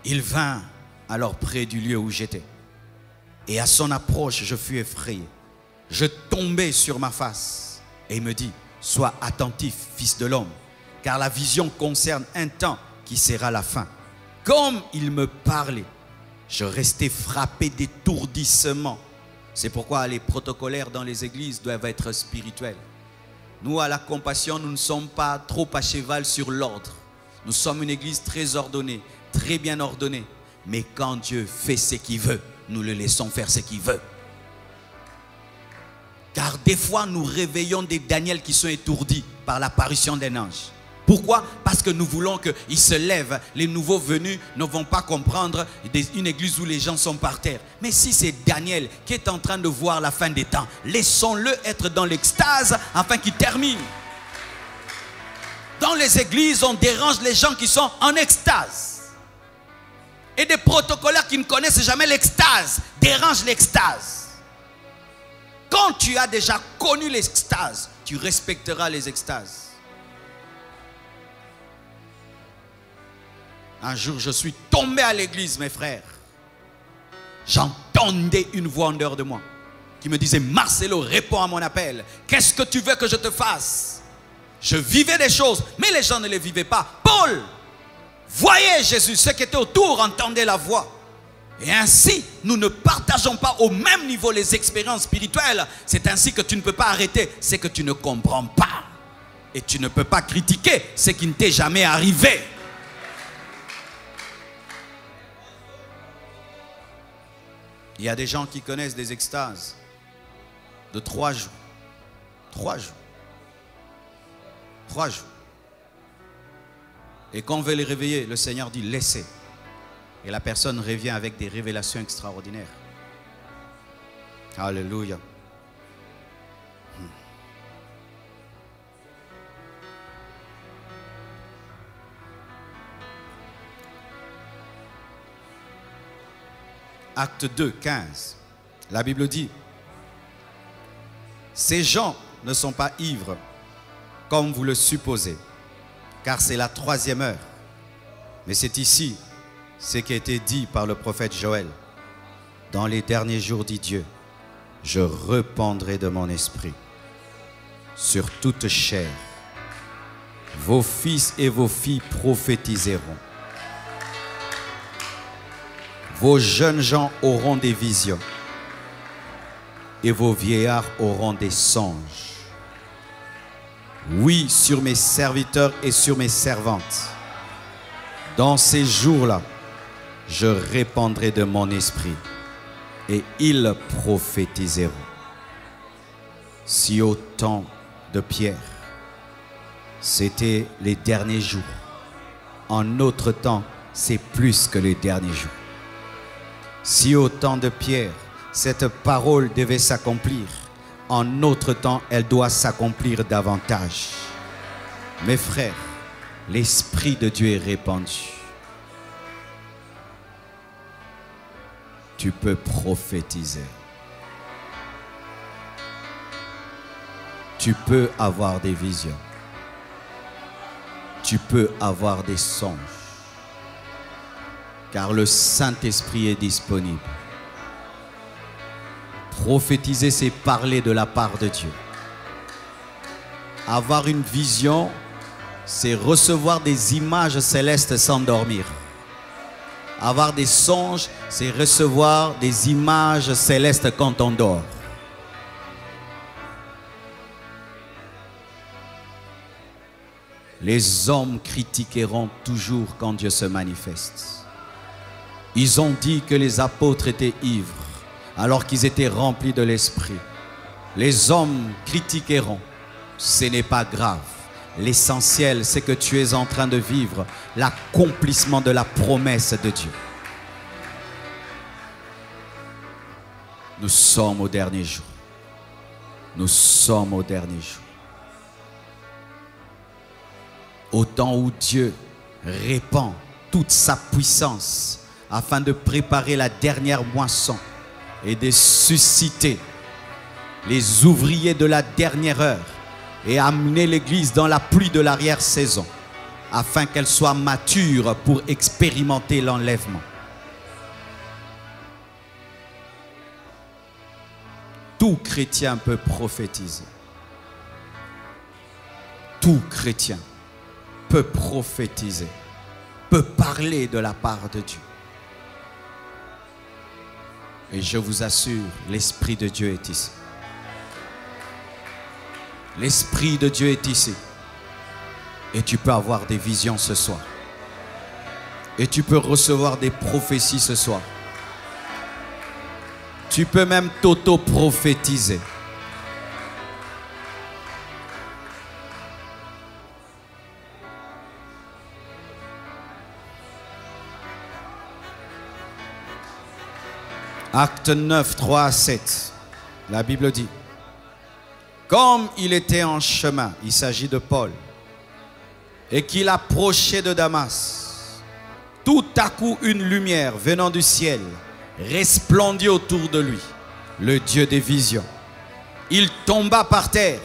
Il vint alors près du lieu où j'étais. Et à son approche, je fus effrayé. Je tombai sur ma face. Et il me dit, sois attentif, fils de l'homme, car la vision concerne un temps qui sera la fin. Comme il me parlait, je restais frappé d'étourdissement. C'est pourquoi les protocolaires dans les églises doivent être spirituels. Nous, à la Compassion, nous ne sommes pas trop à cheval sur l'ordre. Nous sommes une église très ordonnée, très bien ordonnée. Mais quand Dieu fait ce qu'il veut, nous le laissons faire ce qu'il veut. Car des fois, nous réveillons des Daniel qui sont étourdis par l'apparition d'un ange. Pourquoi? Parce que nous voulons qu'ils se lèvent. Les nouveaux venus ne vont pas comprendre une église où les gens sont par terre. Mais si c'est Daniel qui est en train de voir la fin des temps, laissons-le être dans l'extase afin qu'il termine. Dans les églises, on dérange les gens qui sont en extase. Et des protocolaires qui ne connaissent jamais l'extase dérangent l'extase. Quand tu as déjà connu l'extase, tu respecteras les extases. Un jour, je suis tombé à l'église, mes frères. J'entendais une voix en dehors de moi qui me disait, Marcelo, réponds à mon appel. Qu'est-ce que tu veux que je te fasse? Je vivais des choses, mais les gens ne les vivaient pas. Paul voyait Jésus, ceux qui étaient autour entendaient la voix. Et ainsi, nous ne partageons pas au même niveau les expériences spirituelles. C'est ainsi que tu ne peux pas arrêter ce que tu ne comprends pas. Et tu ne peux pas critiquer ce qui ne t'est jamais arrivé. Il y a des gens qui connaissent des extases de 3 jours. 3 jours. 3 jours. Et quand on veut les réveiller, le Seigneur dit laissez. Et la personne revient avec des révélations extraordinaires. Alléluia. Acte 2, 15. La Bible dit, ces gens ne sont pas ivres comme vous le supposez, car c'est la 3e heure. Mais c'est ici ce qui a été dit par le prophète Joël. Dans les derniers jours, dit Dieu, je répandrai de mon esprit sur toute chair. Vos fils et vos filles prophétiseront. Vos jeunes gens auront des visions et vos vieillards auront des songes. Oui, sur mes serviteurs et sur mes servantes. Dans ces jours-là, je répandrai de mon esprit et ils prophétiseront. Si au temps de Pierre, c'était les derniers jours, en notre temps, c'est plus que les derniers jours. Si au temps de Pierre, cette parole devait s'accomplir, en notre temps, elle doit s'accomplir davantage. Mes frères, l'Esprit de Dieu est répandu. Tu peux prophétiser. Tu peux avoir des visions. tu peux avoir des songes. Car le Saint-Esprit est disponible. Prophétiser, c'est parler de la part de Dieu. Avoir une vision, c'est recevoir des images célestes sans dormir. Avoir des songes, c'est recevoir des images célestes quand on dort. Les hommes critiqueront toujours quand Dieu se manifeste. Ils ont dit que les apôtres étaient ivres alors qu'ils étaient remplis de l'Esprit. Les hommes critiqueront. Ce n'est pas grave. L'essentiel, c'est que tu es en train de vivre l'accomplissement de la promesse de Dieu. Nous sommes au dernier jour. Nous sommes au dernier jour. Au temps où Dieu répand toute sa puissance afin de préparer la dernière moisson et de susciter les ouvriers de la dernière heure et amener l'Église dans la pluie de l'arrière-saison afin qu'elle soit mature pour expérimenter l'enlèvement. Tout chrétien peut prophétiser. Tout chrétien peut prophétiser, peut parler de la part de Dieu. Et je vous assure, l'Esprit de Dieu est ici. L'Esprit de Dieu est ici. Et tu peux avoir des visions ce soir. Et tu peux recevoir des prophéties ce soir. Tu peux même t'auto-prophétiser. Acte 9, 3 à 7. La Bible dit: comme il était en chemin, il s'agit de Paul, et qu'il approchait de Damas, tout à coup une lumière venant du ciel resplendit autour de lui, le Dieu des visions. Il tomba par terre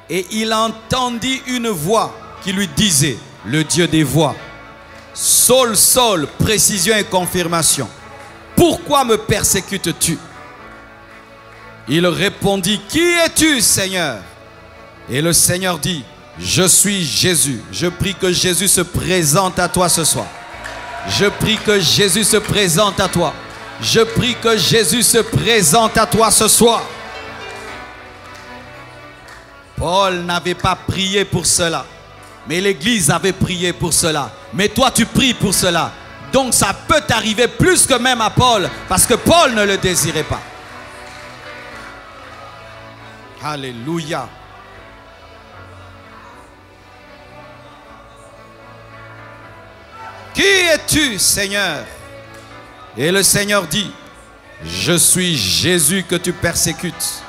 et il entendit une voix qui lui disait, le Dieu des voix: Saul, Saul, précision et confirmation, pourquoi me persécutes-tu? Il répondit: qui es-tu, Seigneur? Et le Seigneur dit: je suis Jésus. Je prie que Jésus se présente à toi ce soir. Je prie que Jésus se présente à toi. Je prie que Jésus se présente à toi ce soir. Paul n'avait pas prié pour cela, mais l'Église avait prié pour cela. Mais toi, tu pries pour cela. Donc ça peut t'arriver plus que même à Paul, parce que Paul ne le désirait pas. Alléluia. Qui es-tu, Seigneur? Et le Seigneur dit: je suis Jésus que tu persécutes.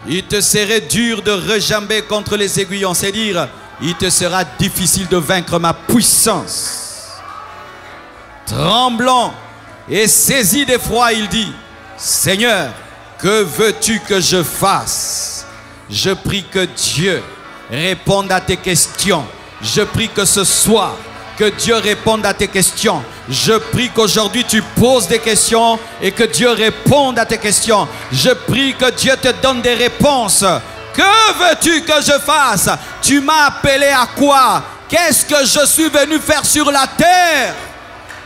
Il te serait dur de rejamber contre les aiguillons, c'est dire, il te sera difficile de vaincre ma puissance. Tremblant et saisi d'effroi, il dit: Seigneur, que veux-tu que je fasse? Je prie que Dieu réponde à tes questions. Je prie que ce soir, que Dieu réponde à tes questions. Je prie qu'aujourd'hui tu poses des questions et que Dieu réponde à tes questions. Je prie que Dieu te donne des réponses. Que veux-tu que je fasse? Tu m'as appelé à quoi? Qu'est-ce que je suis venu faire sur la terre?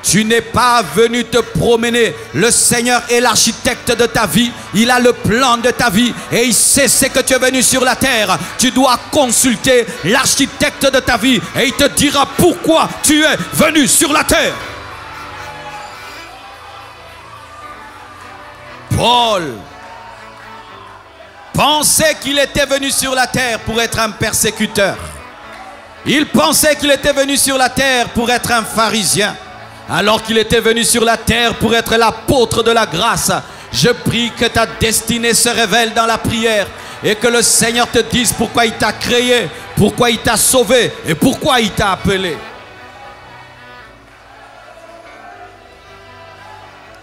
Tu n'es pas venu te promener. Le Seigneur est l'architecte de ta vie. Il a le plan de ta vie et il sait ce que tu es venu sur la terre. Tu dois consulter l'architecte de ta vie et il te dira pourquoi tu es venu sur la terre. Paul pensait qu'il était venu sur la terre pour être un persécuteur. Il pensait qu'il était venu sur la terre pour être un pharisien, alors qu'il était venu sur la terre pour être l'apôtre de la grâce. Je prie que ta destinée se révèle dans la prière et que le Seigneur te dise pourquoi il t'a créé, pourquoi il t'a sauvé et pourquoi il t'a appelé.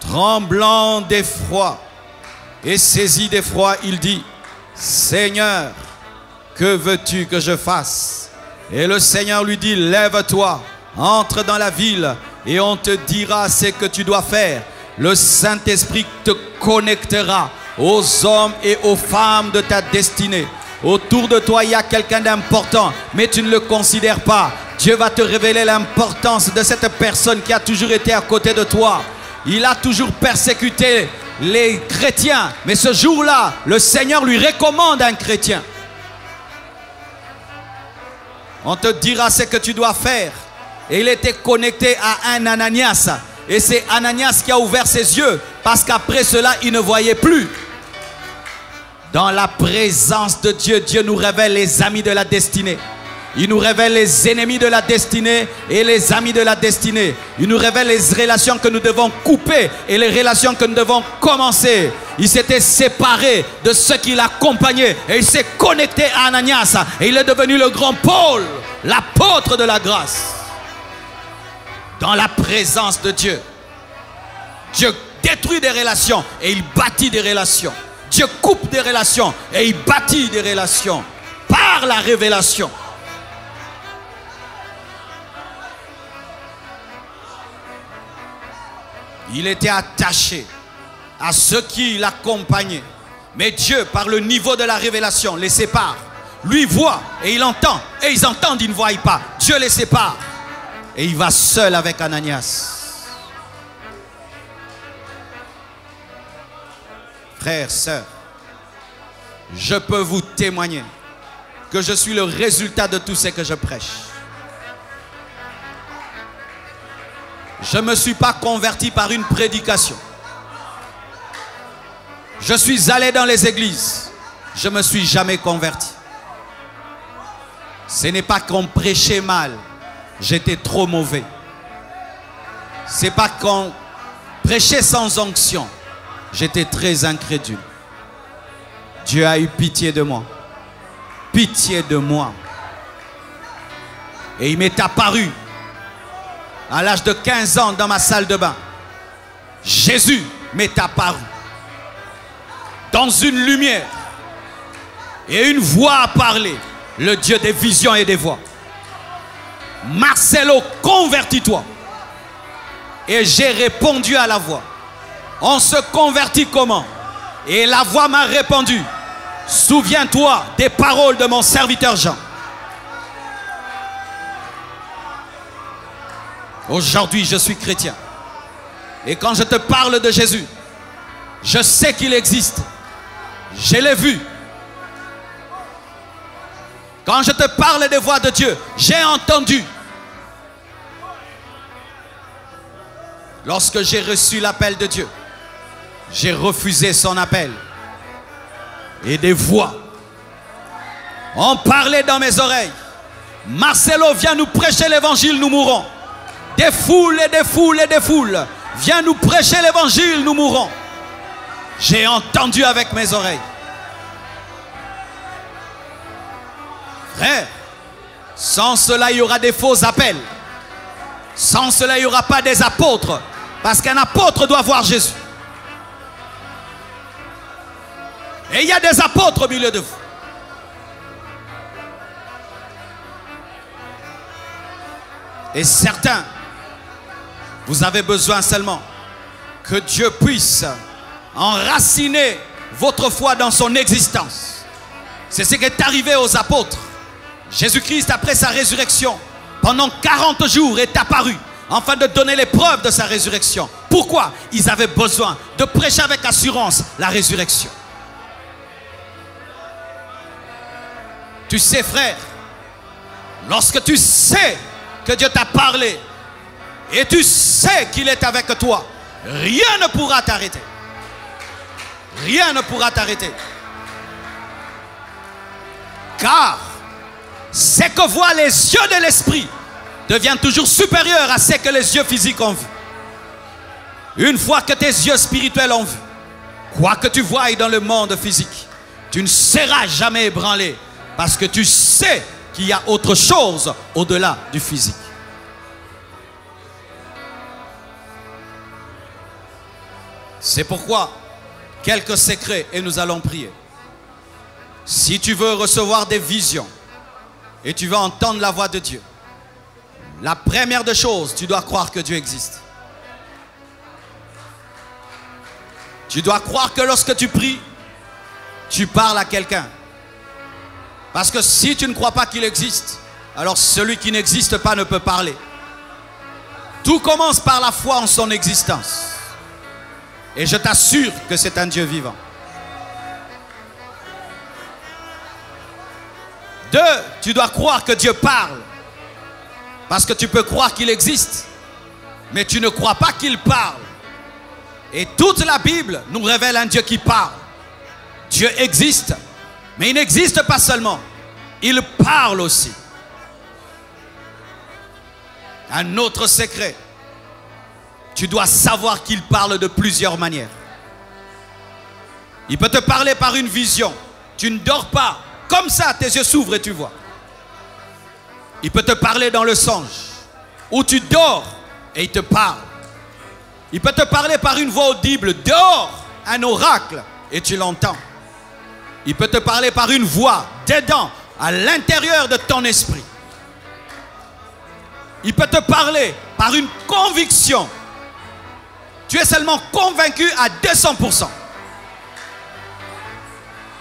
Tremblant d'effroi et saisi d'effroi, il dit: Seigneur, que veux-tu que je fasse? Et le Seigneur lui dit, lève-toi, entre dans la ville et on te dira ce que tu dois faire. Le Saint-Esprit te connectera aux hommes et aux femmes de ta destinée. Autour de toi, il y a quelqu'un d'important, mais tu ne le considères pas. Dieu va te révéler l'importance de cette personne qui a toujours été à côté de toi. Il a toujours persécuté les chrétiens, mais ce jour-là, le Seigneur lui recommande un chrétien. On te dira ce que tu dois faire. Et il était connecté à un Ananias. Et c'est Ananias qui a ouvert ses yeux, parce qu'après cela, il ne voyait plus. Dans la présence de Dieu, Dieu nous révèle les amis de la destinée. Il nous révèle les ennemis de la destinée et les amis de la destinée. Il nous révèle les relations que nous devons couper et les relations que nous devons commencer. Il s'était séparé de ceux qui l'accompagnaient et il s'est connecté à Ananias. Et il est devenu le grand Paul, l'apôtre de la grâce. Dans la présence de Dieu, Dieu détruit des relations et il bâtit des relations. Dieu coupe des relations et il bâtit des relations par la révélation. Il était attaché à ceux qui l'accompagnaient. Mais Dieu, par le niveau de la révélation, les sépare. Lui voit et il entend. Et ils entendent, ils ne voient pas. Dieu les sépare. Et il va seul avec Ananias. Frères, sœurs, je peux vous témoigner que je suis le résultat de tout ce que je prêche. Je ne me suis pas converti par une prédication. Je suis allé dans les églises. Je ne me suis jamais converti. Ce n'est pas qu'on prêchait mal. J'étais trop mauvais. Ce n'est pas qu'on prêchait sans onction. J'étais très incrédule. Dieu a eu pitié de moi. Pitié de moi. Et il m'est apparu à l'âge de 15 ans dans ma salle de bain. Jésus m'est apparu dans une lumière et une voix a parlé. Le Dieu des visions et des voix. Marcelo, convertis-toi. Et j'ai répondu à la voix. On se convertit comment? Et la voix m'a répondu. Souviens-toi des paroles de mon serviteur Jean. Aujourd'hui, je suis chrétien. Et quand je te parle de Jésus, je sais qu'il existe. Je l'ai vu. Quand je te parle des voix de Dieu, j'ai entendu. Lorsque j'ai reçu l'appel de Dieu, j'ai refusé son appel. Et des voix ont parlé dans mes oreilles. Marcelo, viens nous prêcher l'évangile, nous mourrons. Des foules et des foules et des foules. Viens nous prêcher l'évangile, nous mourrons. J'ai entendu avec mes oreilles. Frère, sans cela, il y aura des faux appels. Sans cela, il n'y aura pas des apôtres. Parce qu'un apôtre doit voir Jésus. Et il y a des apôtres au milieu de vous. Et certains, vous avez besoin seulement que Dieu puisse enraciner votre foi dans son existence. C'est ce qui est arrivé aux apôtres. Jésus-Christ, après sa résurrection, pendant 40 jours est apparu afin de donner les preuves de sa résurrection. Pourquoi? Ils avaient besoin de prêcher avec assurance la résurrection. Tu sais, frère, lorsque tu sais que Dieu t'a parlé et tu sais qu'il est avec toi, rien ne pourra t'arrêter. Rien ne pourra t'arrêter. Car ce que voient les yeux de l'esprit devient toujours supérieur à ce que les yeux physiques ont vu. Une fois que tes yeux spirituels ont vu, quoi que tu voies dans le monde physique, tu ne seras jamais ébranlé parce que tu sais qu'il y a autre chose au-delà du physique. C'est pourquoi quelques secrets et nous allons prier. Si tu veux recevoir des visions, et tu veux entendre la voix de Dieu, la première des choses, tu dois croire que Dieu existe. Tu dois croire que lorsque tu pries, tu parles à quelqu'un. Parce que si tu ne crois pas qu'il existe, alors celui qui n'existe pas ne peut parler. Tout commence par la foi en son existence. Et je t'assure que c'est un Dieu vivant. 2, tu dois croire que Dieu parle. Parce que tu peux croire qu'il existe, mais tu ne crois pas qu'il parle. Et toute la Bible nous révèle un Dieu qui parle. Dieu existe, mais il n'existe pas seulement, il parle aussi. Un autre secret, tu dois savoir qu'il parle de plusieurs manières. Il peut te parler par une vision. Tu ne dors pas, comme ça tes yeux s'ouvrent et tu vois. Il peut te parler dans le songe, où tu dors et il te parle. Il peut te parler par une voix audible, dehors, un oracle, et tu l'entends. Il peut te parler par une voix, dedans, à l'intérieur de ton esprit. Il peut te parler par une conviction. Tu es seulement convaincu à 200%.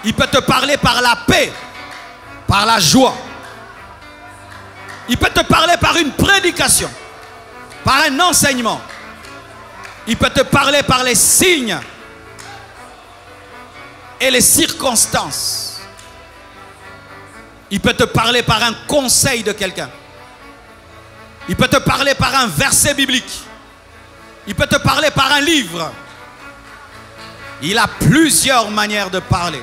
Il peut te parler par la paix, par la joie. Il peut te parler par une prédication, par un enseignement. Il peut te parler par les signes et les circonstances. Il peut te parler par un conseil de quelqu'un. Il peut te parler par un verset biblique. Il peut te parler par un livre. Il a plusieurs manières de parler.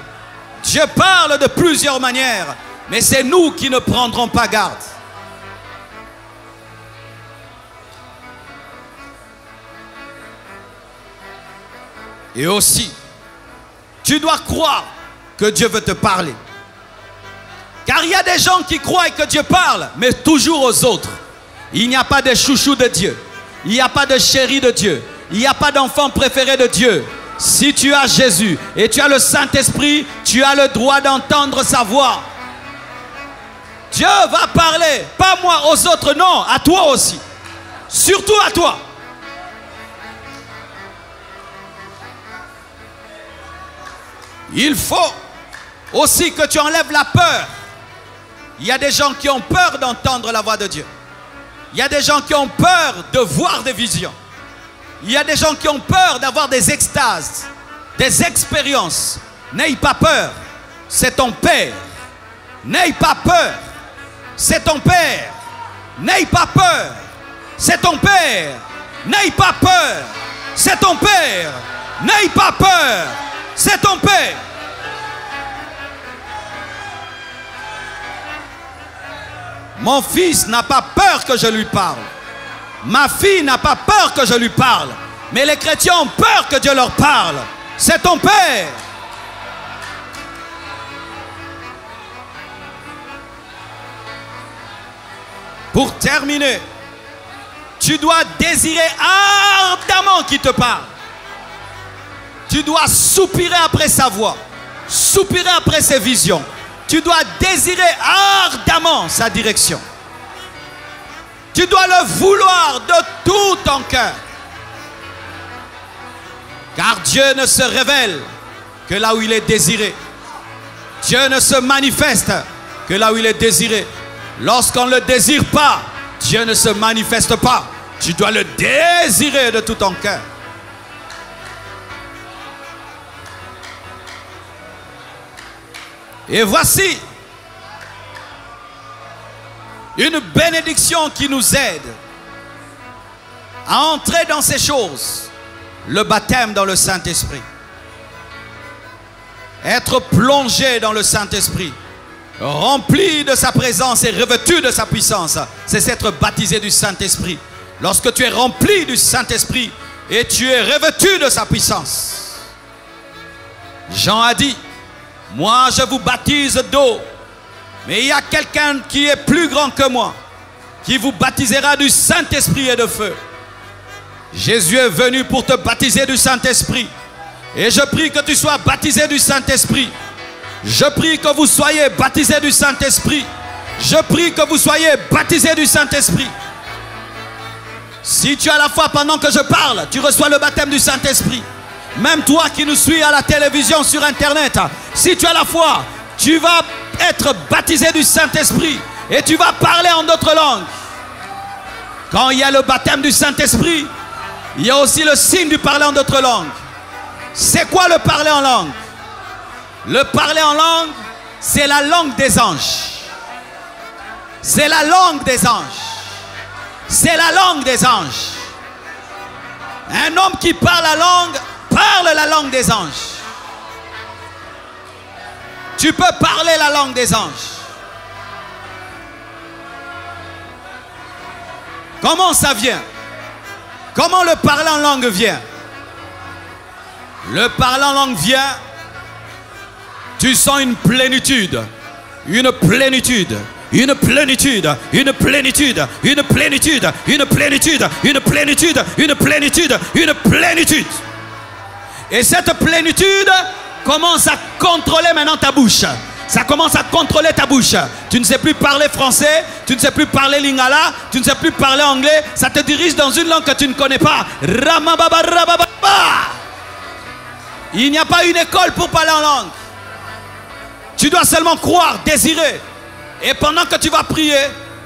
Dieu parle de plusieurs manières, mais c'est nous qui ne prendrons pas garde. Et aussi, tu dois croire que Dieu veut te parler. Car il y a des gens qui croient que Dieu parle, mais toujours aux autres. Il n'y a pas de chouchou de Dieu. Il n'y a pas de chéri de Dieu. Il n'y a pas d'enfant préféré de Dieu. Si tu as Jésus et tu as le Saint-Esprit, tu as le droit d'entendre sa voix. Dieu va parler, pas moi aux autres, non, à toi aussi. Surtout à toi. Il faut aussi que tu enlèves la peur. Il y a des gens qui ont peur d'entendre la voix de Dieu. Il y a des gens qui ont peur de voir des visions. Il y a des gens qui ont peur d'avoir des extases, des expériences. N'aie pas peur, c'est ton Père. N'aie pas peur, c'est ton Père. N'aie pas peur, c'est ton Père. N'aie pas peur, c'est ton Père. N'aie pas peur, c'est ton Père. Mon fils n'a pas peur que je lui parle. Ma fille n'a pas peur que je lui parle. Mais les chrétiens ont peur que Dieu leur parle. C'est ton Père. Pour terminer, tu dois désirer ardemment qu'il te parle. Tu dois soupirer après sa voix, soupirer après ses visions. Tu dois désirer ardemment sa direction. Tu dois le vouloir de tout ton cœur. Car Dieu ne se révèle que là où il est désiré. Dieu ne se manifeste que là où il est désiré. Lorsqu'on ne le désire pas, Dieu ne se manifeste pas. Tu dois le désirer de tout ton cœur. Et voici une bénédiction qui nous aide à entrer dans ces choses. Le baptême dans le Saint-Esprit. Être plongé dans le Saint-Esprit, rempli de sa présence et revêtu de sa puissance, c'est être baptisé du Saint-Esprit. Lorsque tu es rempli du Saint-Esprit et tu es revêtu de sa puissance. Jean a dit: moi je vous baptise d'eau, mais il y a quelqu'un qui est plus grand que moi, qui vous baptisera du Saint-Esprit et de feu. Jésus est venu pour te baptiser du Saint-Esprit. Et je prie que tu sois baptisé du Saint-Esprit. Je prie que vous soyez baptisés du Saint-Esprit. Je prie que vous soyez baptisés du Saint-Esprit. Si tu as la foi pendant que je parle, tu reçois le baptême du Saint-Esprit. Même toi qui nous suis à la télévision, sur Internet, si tu as la foi, tu vas être baptisé du Saint-Esprit et tu vas parler en d'autres langues. Quand il y a le baptême du Saint-Esprit, il y a aussi le signe du parler en d'autres langues. C'est quoi le parler en langue? Le parler en langue, c'est la langue des anges. C'est la langue des anges. C'est la langue des anges. Un homme qui parle la langue des anges. Tu peux parler la langue des anges. Comment ça vient? Comment le parler en langue vient? Le parler en langue vient, tu sens une plénitude, une plénitude, une plénitude, une plénitude, une plénitude, une plénitude, une plénitude, une plénitude, une plénitude. Et cette plénitude commence à contrôler maintenant ta bouche. Ça commence à contrôler ta bouche. Tu ne sais plus parler français, tu ne sais plus parler lingala, tu ne sais plus parler anglais. Ça te dirige dans une langue que tu ne connais pas. Il n'y a pas une école pour parler en langue. Tu dois seulement croire, désirer. Et pendant que tu vas prier,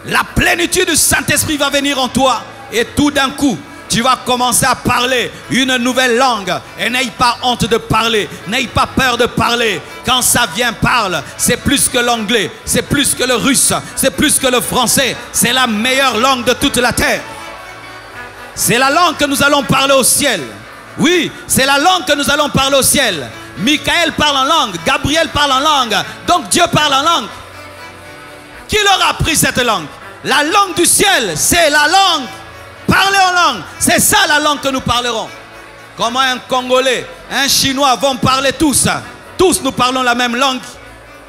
la plénitude du Saint-Esprit va venir en toi. Et tout d'un coup, tu vas commencer à parler une nouvelle langue. Et n'aie pas honte de parler. N'aie pas peur de parler. Quand ça vient, parle. C'est plus que l'anglais. C'est plus que le russe. C'est plus que le français. C'est la meilleure langue de toute la terre. C'est la langue que nous allons parler au ciel. Oui, c'est la langue que nous allons parler au ciel. Michael parle en langue. Gabriel parle en langue. Donc Dieu parle en langue. Qui leur a appris cette langue? La langue du ciel, c'est la langue. Parler en langue, c'est ça la langue que nous parlerons. Comment un Congolais, un Chinois vont parler tous. Tous nous parlons la même langue.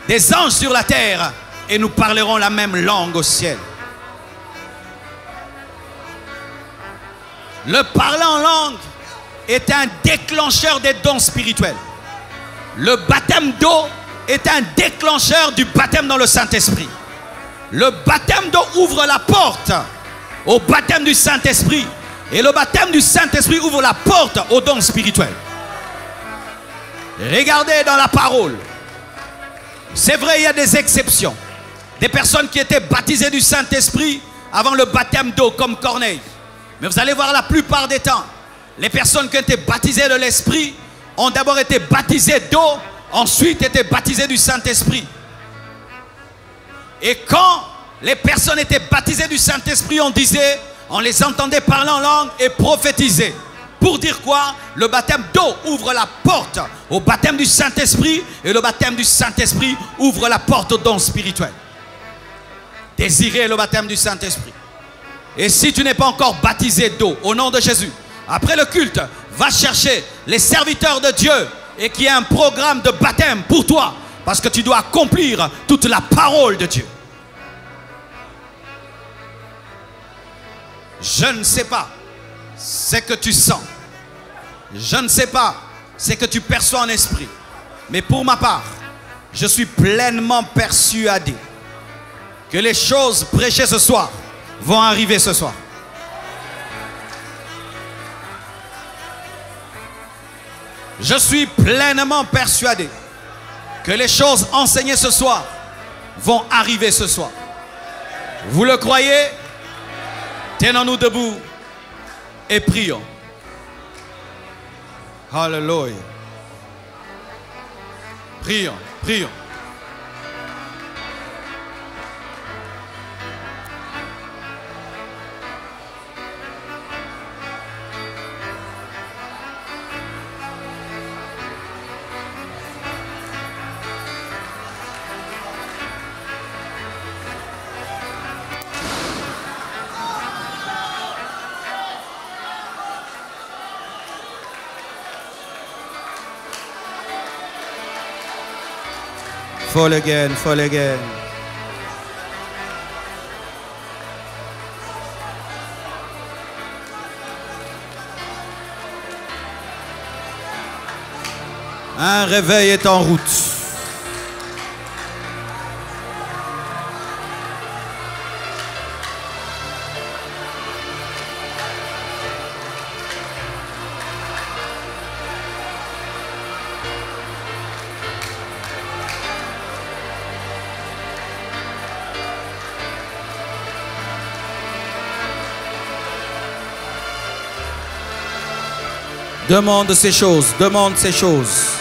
Des anges sur la terre. Et nous parlerons la même langue au ciel. Le parler en langue est un déclencheur des dons spirituels. Le baptême d'eau est un déclencheur du baptême dans le Saint-Esprit. Le baptême d'eau ouvre la porte au baptême du Saint-Esprit. Et le baptême du Saint-Esprit ouvre la porte aux dons spirituels. Regardez dans la parole. C'est vrai, il y a des exceptions. Des personnes qui étaient baptisées du Saint-Esprit avant le baptême d'eau, comme Corneille. Mais vous allez voir, la plupart des temps, les personnes qui ont été baptisées de l'Esprit ont d'abord été baptisées d'eau, ensuite été baptisées du Saint-Esprit. Et quand les personnes étaient baptisées du Saint-Esprit, on les entendait parler en langue et prophétiser. Pour dire quoi? Le baptême d'eau ouvre la porte au baptême du Saint-Esprit et le baptême du Saint-Esprit ouvre la porte aux dons spirituels. Désirez le baptême du Saint-Esprit. Et si tu n'es pas encore baptisé d'eau, au nom de Jésus, après le culte, va chercher les serviteurs de Dieu et qu'il y ait un programme de baptême pour toi. Parce que tu dois accomplir toute la parole de Dieu. Je ne sais pas ce que tu sens. Je ne sais pas ce que tu perçois en esprit. Mais pour ma part, je suis pleinement persuadé que les choses prêchées ce soir vont arriver ce soir. Je suis pleinement persuadé que les choses enseignées ce soir vont arriver ce soir. Vous le croyez? Tenons-nous debout et prions. Alléluia. Prions, prions. Fall again, fall again. Un réveil est en route. Demande ces choses, demande ces choses.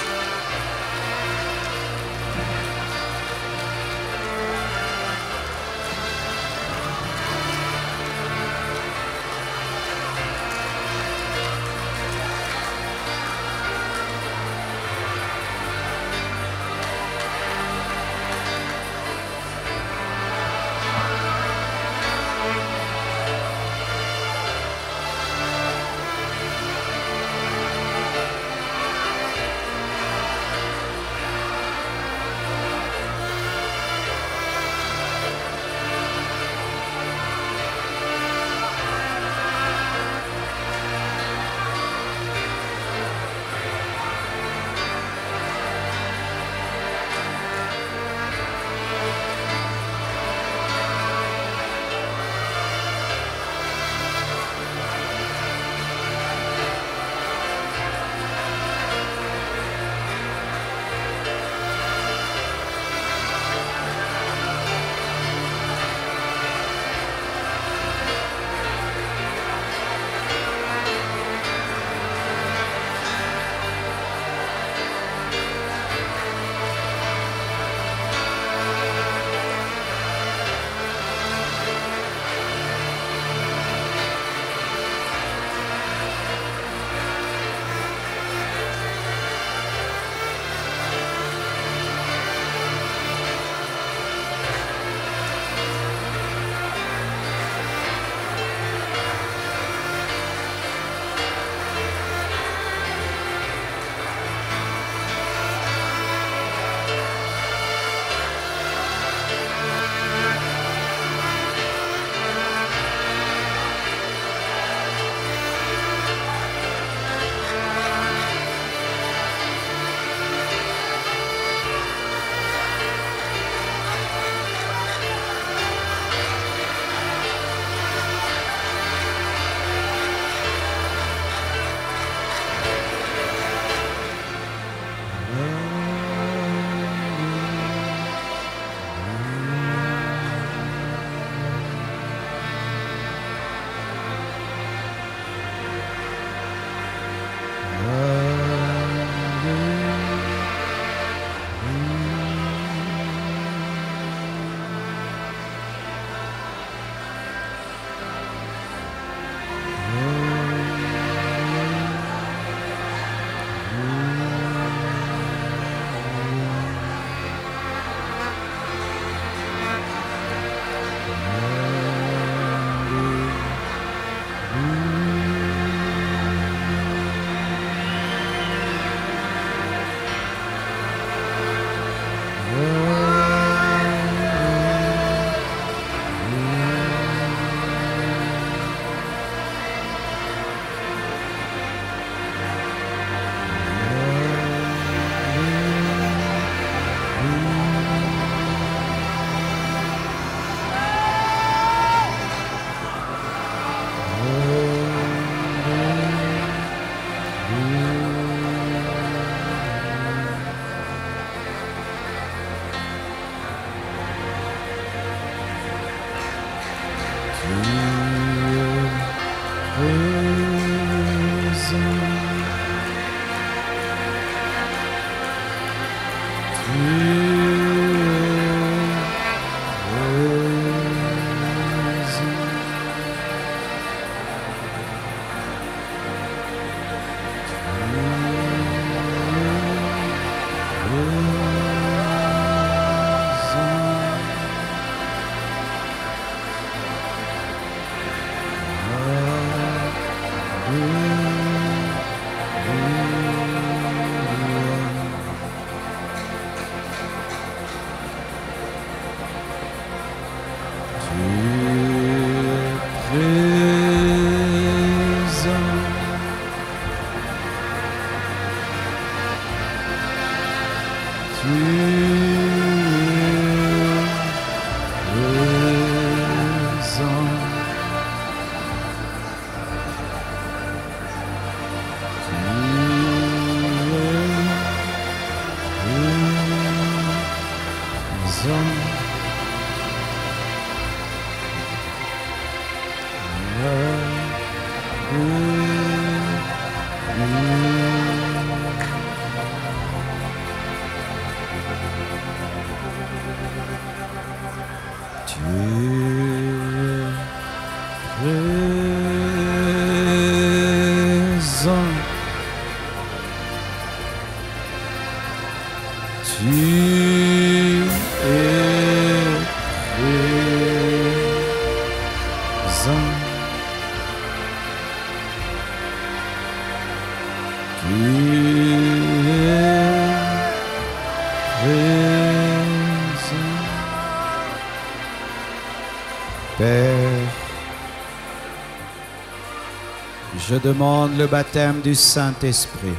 Je demande le baptême du Saint-Esprit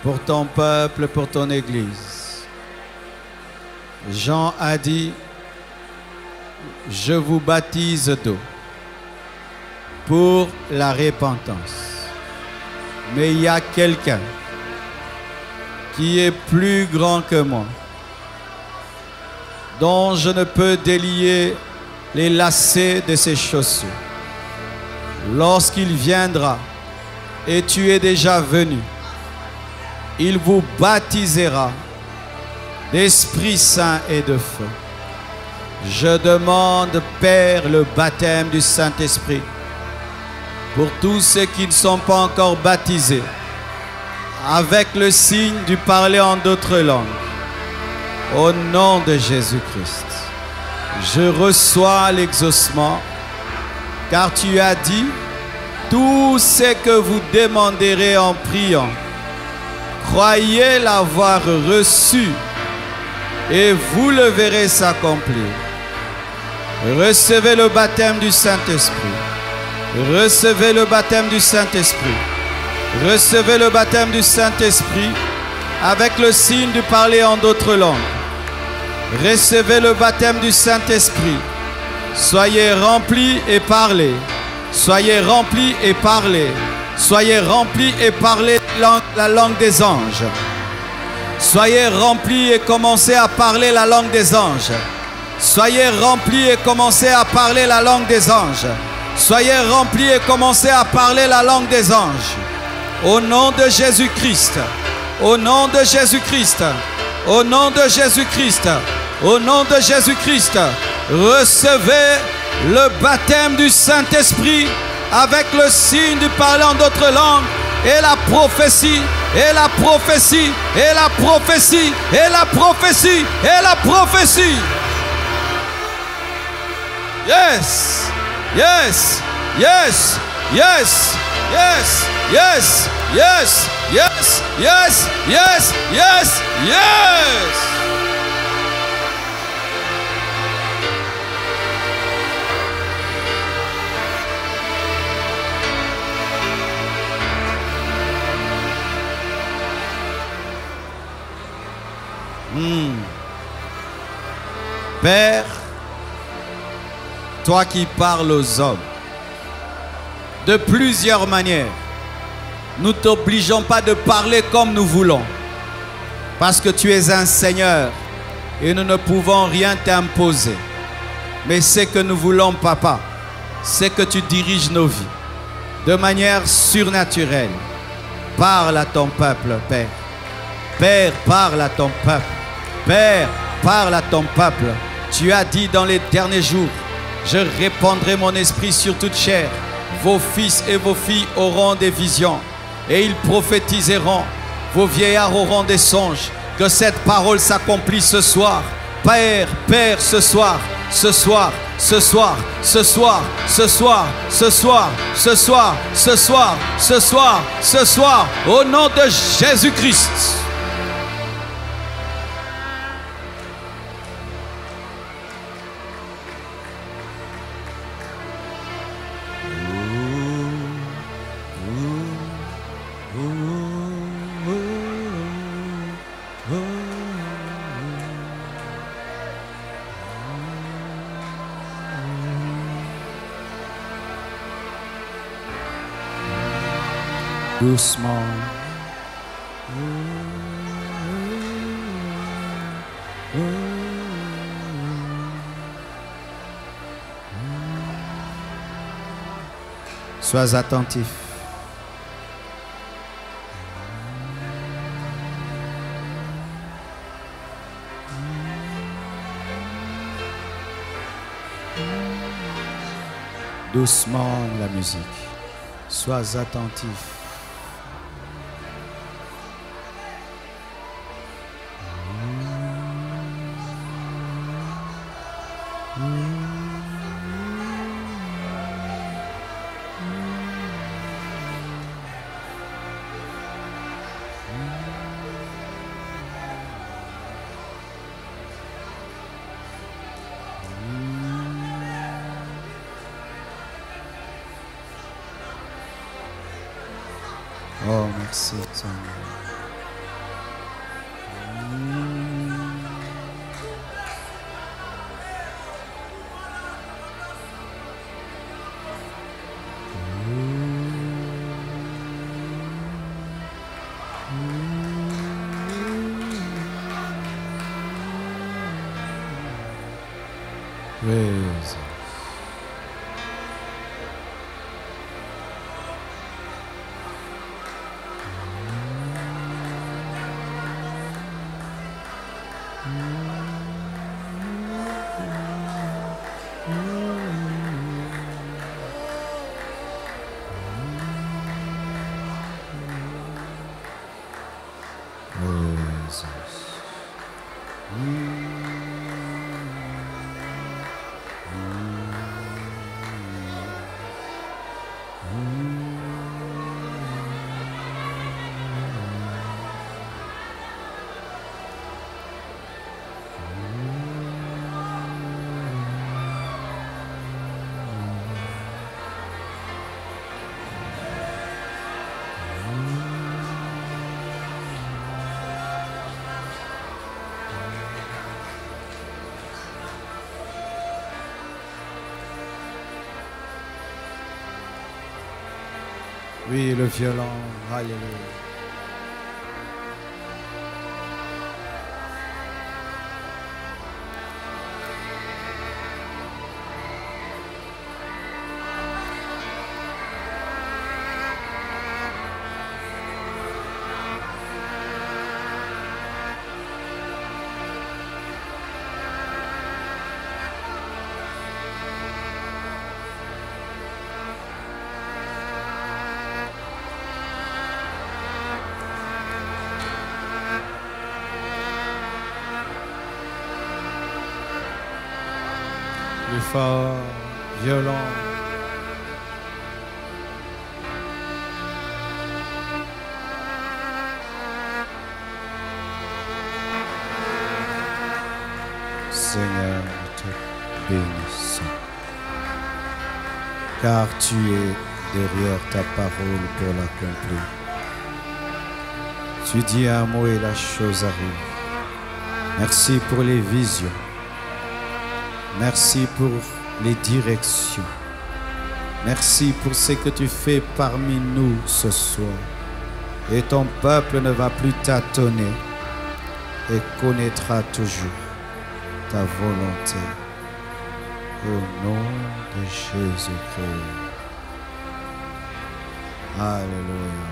pour ton peuple, pour ton Église. Jean a dit, je vous baptise d'eau pour la repentance. Mais il y a quelqu'un qui est plus grand que moi, dont je ne peux délier les lacets de ses chaussures. Lorsqu'il viendra, et tu es déjà venu, il vous baptisera d'Esprit Saint et de feu. Je demande, Père, le baptême du Saint-Esprit pour tous ceux qui ne sont pas encore baptisés, avec le signe du parler en d'autres langues. Au nom de Jésus-Christ, je reçois l'exaucement, car tu as dit, tout ce que vous demanderez en priant, croyez l'avoir reçu et vous le verrez s'accomplir. Recevez le baptême du Saint-Esprit. Recevez le baptême du Saint-Esprit. Recevez le baptême du Saint-Esprit avec le signe du parler en d'autres langues. Recevez le baptême du Saint-Esprit. Soyez remplis et parlez. Soyez remplis et parlez. Soyez remplis et parlez la langue des anges. Soyez remplis et commencez à parler la langue des anges. Soyez remplis et commencez à parler la langue des anges. Soyez remplis et commencez à parler la langue des anges. Au nom de Jésus-Christ. Au nom de Jésus-Christ. Au nom de Jésus-Christ. Au nom de Jésus-Christ. Recevez le baptême du Saint-Esprit avec le signe du parler en d'autres langues et la prophétie, et la prophétie, et la prophétie, et la prophétie, et la prophétie. Yes, yes, yes, yes, yes, yes, yes, yes, yes, yes, yes, yes. Père, toi qui parles aux hommes de plusieurs manières, nous ne t'obligeons pas de parler comme nous voulons, parce que tu es un Seigneur et nous ne pouvons rien t'imposer. Mais ce que nous voulons, Papa, c'est que tu diriges nos vies de manière surnaturelle. Parle à ton peuple, Père. Père, parle à ton peuple. Père, parle à ton peuple. Tu as dit dans les derniers jours, je répandrai mon esprit sur toute chair. Vos fils et vos filles auront des visions et ils prophétiseront. Vos vieillards auront des songes. Que cette parole s'accomplisse ce soir. Père, Père, ce soir, ce soir, ce soir, ce soir, ce soir, ce soir, ce soir, ce soir, ce soir, ce soir, au nom de Jésus-Christ. Doucement. Sois attentif. Doucement la musique. Sois attentif. Oh, merci Seigneur. Praise. Oui, le violon, alléluia. Plus fort, violent. Seigneur, te bénissons, car tu es derrière ta parole pour l'accomplir. Tu dis un mot et la chose arrive. Merci pour les visions. Merci pour les directions. Merci pour ce que tu fais parmi nous ce soir. Et ton peuple ne va plus tâtonner et connaîtra toujours ta volonté. Au nom de Jésus-Christ. Alléluia.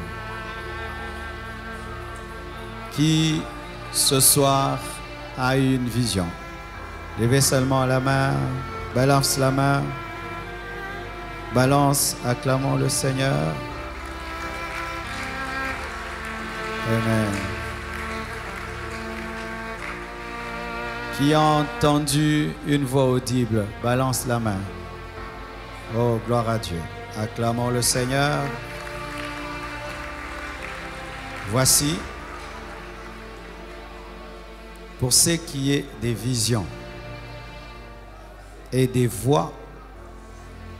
Qui ce soir a eu une vision? Levez seulement la main, balance la main, balance, acclamons le Seigneur. Amen. Qui a entendu une voix audible, balance la main. Oh, gloire à Dieu. Acclamons le Seigneur. Voici, pour ce qui est des visions et des voix,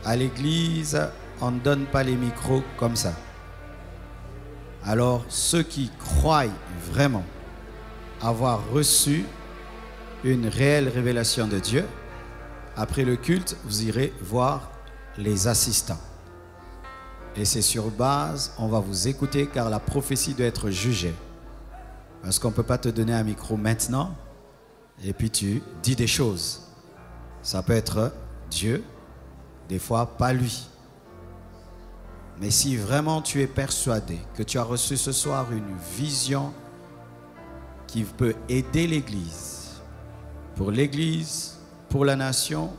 à l'église, on ne donne pas les micros comme ça. Alors, ceux qui croient vraiment avoir reçu une réelle révélation de Dieu, après le culte, vous irez voir les assistants. Et c'est sur base, on va vous écouter car la prophétie doit être jugée. Parce qu'on ne peut pas te donner un micro maintenant et puis tu dis des choses. Ça peut être Dieu, des fois pas lui. Mais si vraiment tu es persuadé que tu as reçu ce soir une vision qui peut aider l'Église, pour la nation,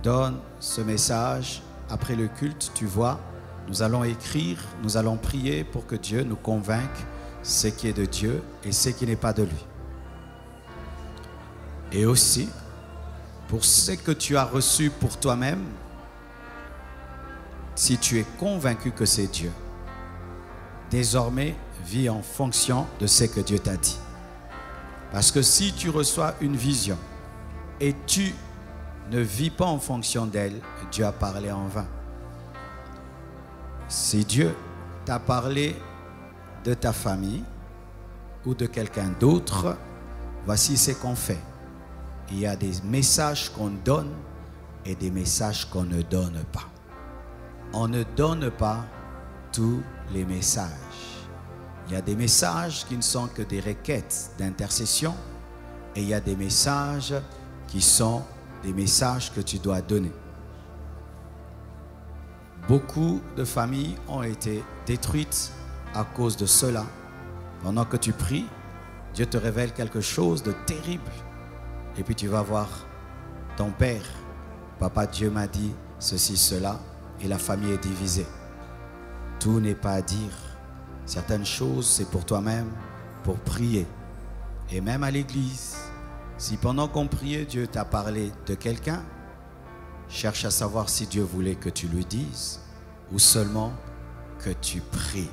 donne ce message. Après le culte, tu vois, nous allons écrire, nous allons prier pour que Dieu nous convainque ce qui est de Dieu et ce qui n'est pas de lui. Et aussi, pour ce que tu as reçu pour toi-même, si tu es convaincu que c'est Dieu, désormais, vis en fonction de ce que Dieu t'a dit. Parce que si tu reçois une vision et tu ne vis pas en fonction d'elle, Dieu a parlé en vain. Si Dieu t'a parlé de ta famille ou de quelqu'un d'autre, voici ce qu'on fait. Il y a des messages qu'on donne et des messages qu'on ne donne pas. On ne donne pas tous les messages. Il y a des messages qui ne sont que des requêtes d'intercession et il y a des messages qui sont des messages que tu dois donner. Beaucoup de familles ont été détruites à cause de cela. Pendant que tu pries, Dieu te révèle quelque chose de terrible. Et puis tu vas voir ton père. Papa, Dieu m'a dit ceci, cela, et la famille est divisée. Tout n'est pas à dire. Certaines choses, c'est pour toi-même, pour prier. Et même à l'église, si pendant qu'on priait, Dieu t'a parlé de quelqu'un, cherche à savoir si Dieu voulait que tu lui dises ou seulement que tu pries.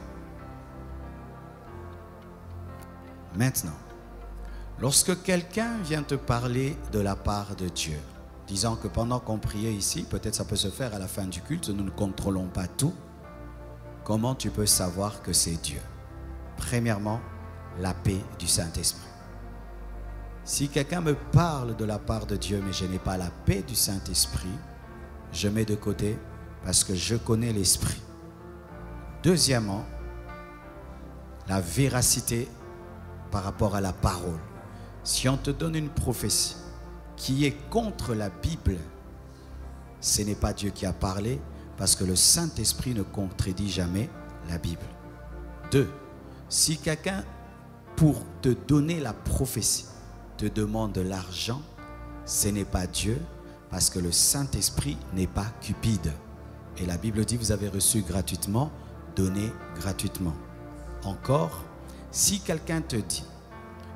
Maintenant, lorsque quelqu'un vient te parler de la part de Dieu, disant que pendant qu'on priait ici, peut-être ça peut se faire à la fin du culte, nous ne contrôlons pas tout, comment tu peux savoir que c'est Dieu? Premièrement, la paix du Saint-Esprit. Si quelqu'un me parle de la part de Dieu, mais je n'ai pas la paix du Saint-Esprit, je mets de côté parce que je connais l'Esprit. Deuxièmement, la véracité par rapport à la parole. Si on te donne une prophétie qui est contre la Bible, ce n'est pas Dieu qui a parlé parce que le Saint-Esprit ne contredit jamais la Bible. 2. Si quelqu'un, pour te donner la prophétie, te demande de l'argent, ce n'est pas Dieu parce que le Saint-Esprit n'est pas cupide. Et la Bible dit, vous avez reçu gratuitement, donnez gratuitement. Encore, si quelqu'un te dit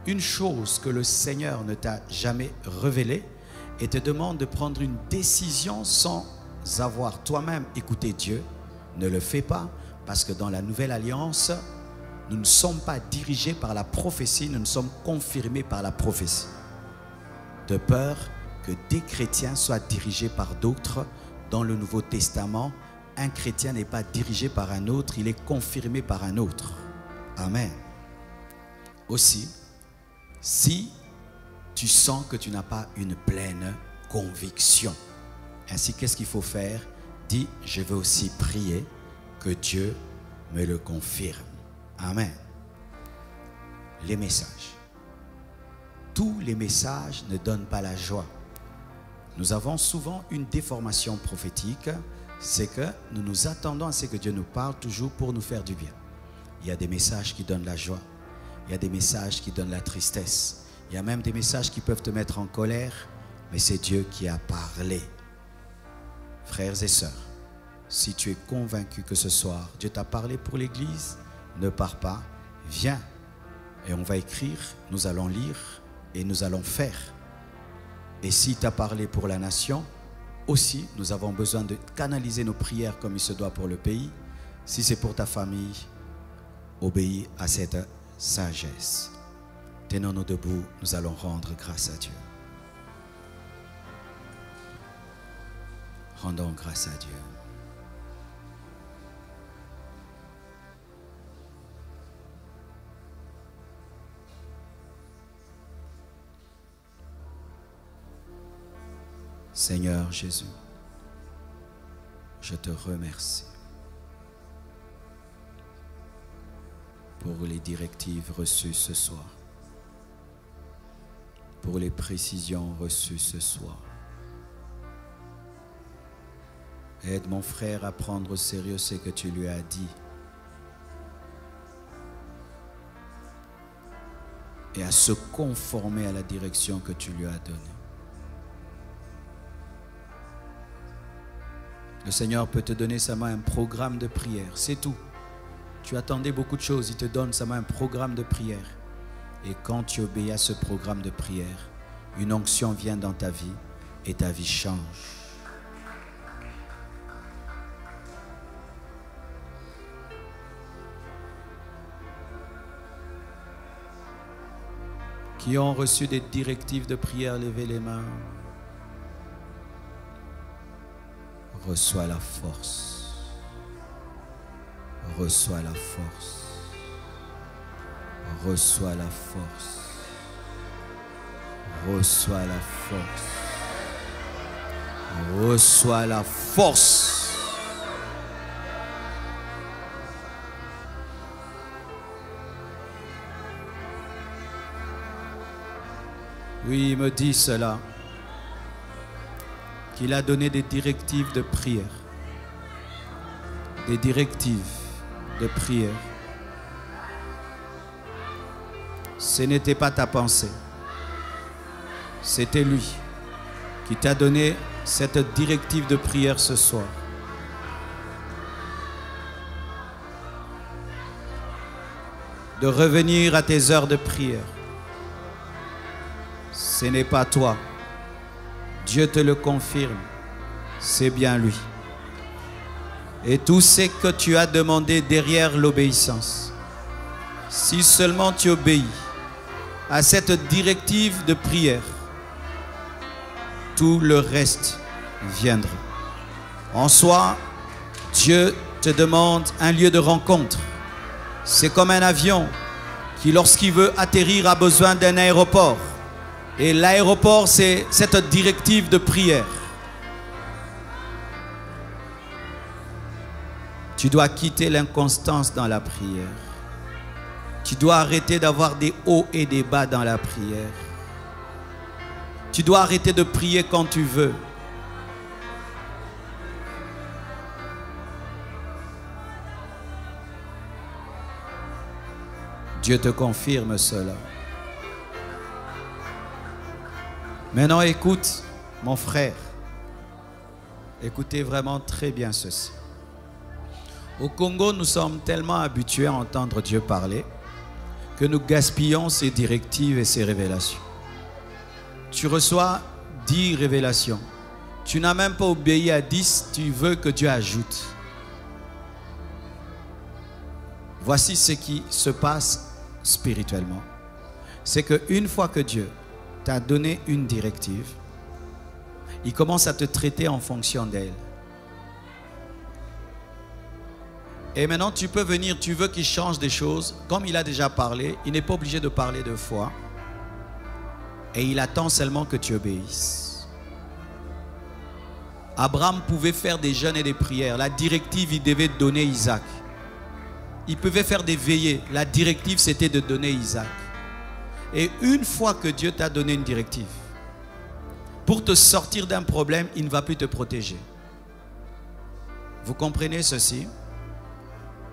une chose que le Seigneur ne t'a jamais révélée et te demande de prendre une décision sans avoir toi-même écouté Dieu, ne le fais pas parce que dans la nouvelle alliance, nous ne sommes pas dirigés par la prophétie, nous ne sommes confirmés par la prophétie. De peur que des chrétiens soient dirigés par d'autres. Dans le Nouveau Testament, un chrétien n'est pas dirigé par un autre, il est confirmé par un autre. Amen. Aussi, si tu sens que tu n'as pas une pleine conviction, ainsi qu'est-ce qu'il faut faire? Dis, je veux aussi prier que Dieu me le confirme. Amen. Les messages. Tous les messages ne donnent pas la joie. Nous avons souvent une déformation prophétique, c'est que nous nous attendons à ce que Dieu nous parle toujours pour nous faire du bien. Il y a des messages qui donnent la joie, il y a des messages qui donnent la tristesse, il y a même des messages qui peuvent te mettre en colère, mais c'est Dieu qui a parlé. Frères et sœurs, si tu es convaincu que ce soir, Dieu t'a parlé pour l'église, ne pars pas, viens et on va écrire, nous allons lire et nous allons faire. Et si tu as parlé pour la nation, aussi nous avons besoin de canaliser nos prières comme il se doit pour le pays. Si c'est pour ta famille, obéis à cette sagesse. Tenons-nous debout, nous allons rendre grâce à Dieu. Rendons grâce à Dieu. Seigneur Jésus, je te remercie pour les directives reçues ce soir, pour les précisions reçues ce soir. Aide mon frère à prendre au sérieux ce que tu lui as dit et à se conformer à la direction que tu lui as donnée. Le Seigneur peut te donner seulement un programme de prière. C'est tout. Tu attendais beaucoup de choses. Il te donne seulement un programme de prière. Et quand tu obéis à ce programme de prière, une onction vient dans ta vie et ta vie change. Qui ont reçu des directives de prière, levez les mains. Reçois la force. Reçois la force. Reçois la force. Reçois la force. Reçois la force. Oui, il me dit cela, qu'il a donné des directives de prière. Des directives de prière. Ce n'était pas ta pensée. C'était lui qui t'a donné cette directive de prière ce soir. De revenir à tes heures de prière. Ce n'est pas toi. Dieu te le confirme. C'est bien lui. Et tout ce que tu as demandé derrière l'obéissance, si seulement tu obéis à cette directive de prière, tout le reste viendra. En soi, Dieu te demande un lieu de rencontre. C'est comme un avion qui, lorsqu'il veut atterrir, a besoin d'un aéroport. Et l'aéroport, c'est cette directive de prière. Tu dois quitter l'inconstance dans la prière. Tu dois arrêter d'avoir des hauts et des bas dans la prière. Tu dois arrêter de prier quand tu veux. Dieu te confirme cela. Maintenant, écoute, mon frère. Écoutez vraiment très bien ceci. Au Congo, nous sommes tellement habitués à entendre Dieu parler que nous gaspillons ses directives et ses révélations. Tu reçois 10 révélations. Tu n'as même pas obéi à 10, tu veux que Dieu ajoute. Voici ce qui se passe spirituellement. C'est qu'une fois que Dieu t'a donné une directive, il commence à te traiter en fonction d'elle. Et maintenant, tu peux venir, tu veux qu'il change des choses. Comme il a déjà parlé, il n'est pas obligé de parler 2 fois. Et il attend seulement que tu obéisses. Abraham pouvait faire des jeûnes et des prières. La directive, il devait donner Isaac. Il pouvait faire des veillées. La directive, c'était de donner Isaac. Et une fois que Dieu t'a donné une directive, pour te sortir d'un problème, il ne va plus te protéger. Vous comprenez ceci?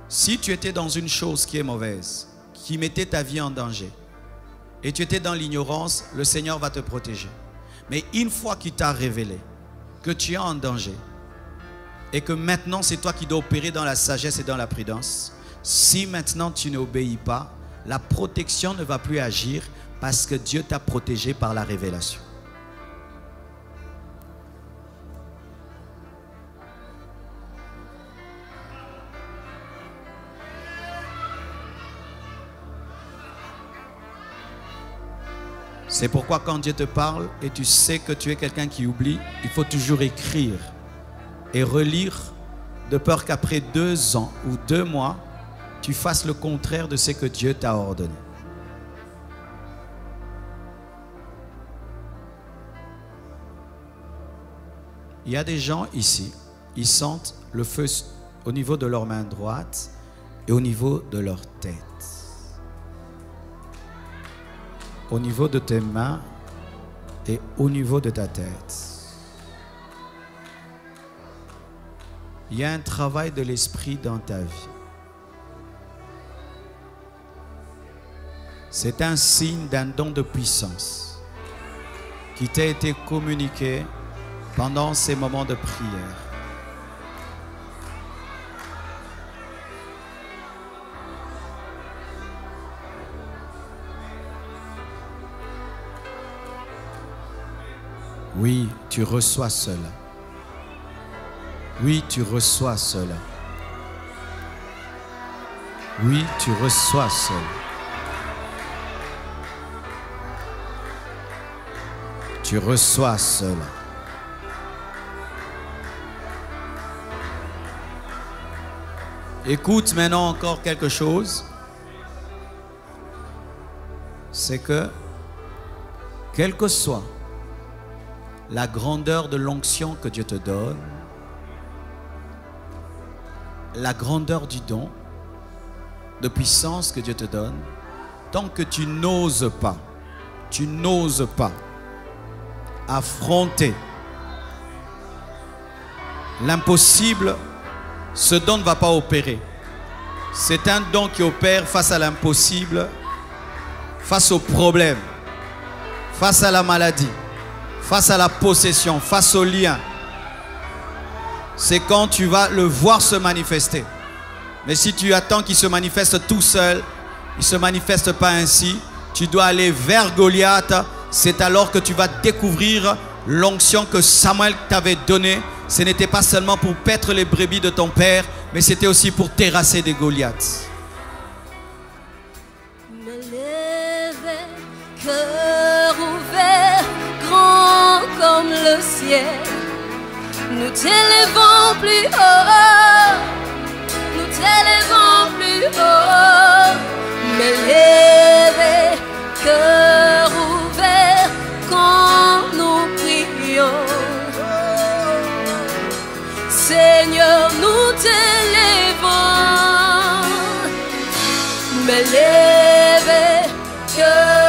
Si tu étais dans une chose qui est mauvaise, qui mettait ta vie en danger, et tu étais dans l'ignorance, le Seigneur va te protéger. Mais une fois qu'il t'a révélé que tu es en danger, et que maintenant c'est toi qui dois opérer dans la sagesse et dans la prudence, si maintenant tu n'obéis pas, la protection ne va plus agir parce que Dieu t'a protégé par la révélation. C'est pourquoi quand Dieu te parle et tu sais que tu es quelqu'un qui oublie, il faut toujours écrire et relire de peur qu'après 2 ans ou 2 mois, tu fasses le contraire de ce que Dieu t'a ordonné. Il y a des gens ici, ils sentent le feu au niveau de leur main droite et au niveau de leur tête. Au niveau de tes mains et au niveau de ta tête. Il y a un travail de l'esprit dans ta vie. C'est un signe d'un don de puissance qui t'a été communiqué pendant ces moments de prière. Oui, tu reçois cela. Oui, tu reçois cela. Oui, tu reçois cela. Tu reçois cela. Écoute maintenant encore quelque chose. C'est que, quelle que soit la grandeur de l'onction que Dieu te donne, la grandeur du don, de puissance que Dieu te donne, tant que tu n'oses pas affronter l'impossible, ce don ne va pas opérer. C'est un don qui opère face à l'impossible, face au problème, face à la maladie, face à la possession, face au lien. C'est quand tu vas le voir se manifester. Mais si tu attends qu'il se manifeste tout seul, il ne se manifeste pas ainsi. Tu dois aller vers Goliath. C'est alors que tu vas découvrir l'onction que Samuel t'avait donnée. Ce n'était pas seulement pour paître les brebis de ton père, mais c'était aussi pour terrasser des Goliaths. Me lever, cœur ouvert, grand comme le ciel. Nous t'élevons plus haut, nous t'élevons plus haut. Me lever, cœur ouvert, quand nous prions. Seigneur, nous t'élevons. Me lever, cœur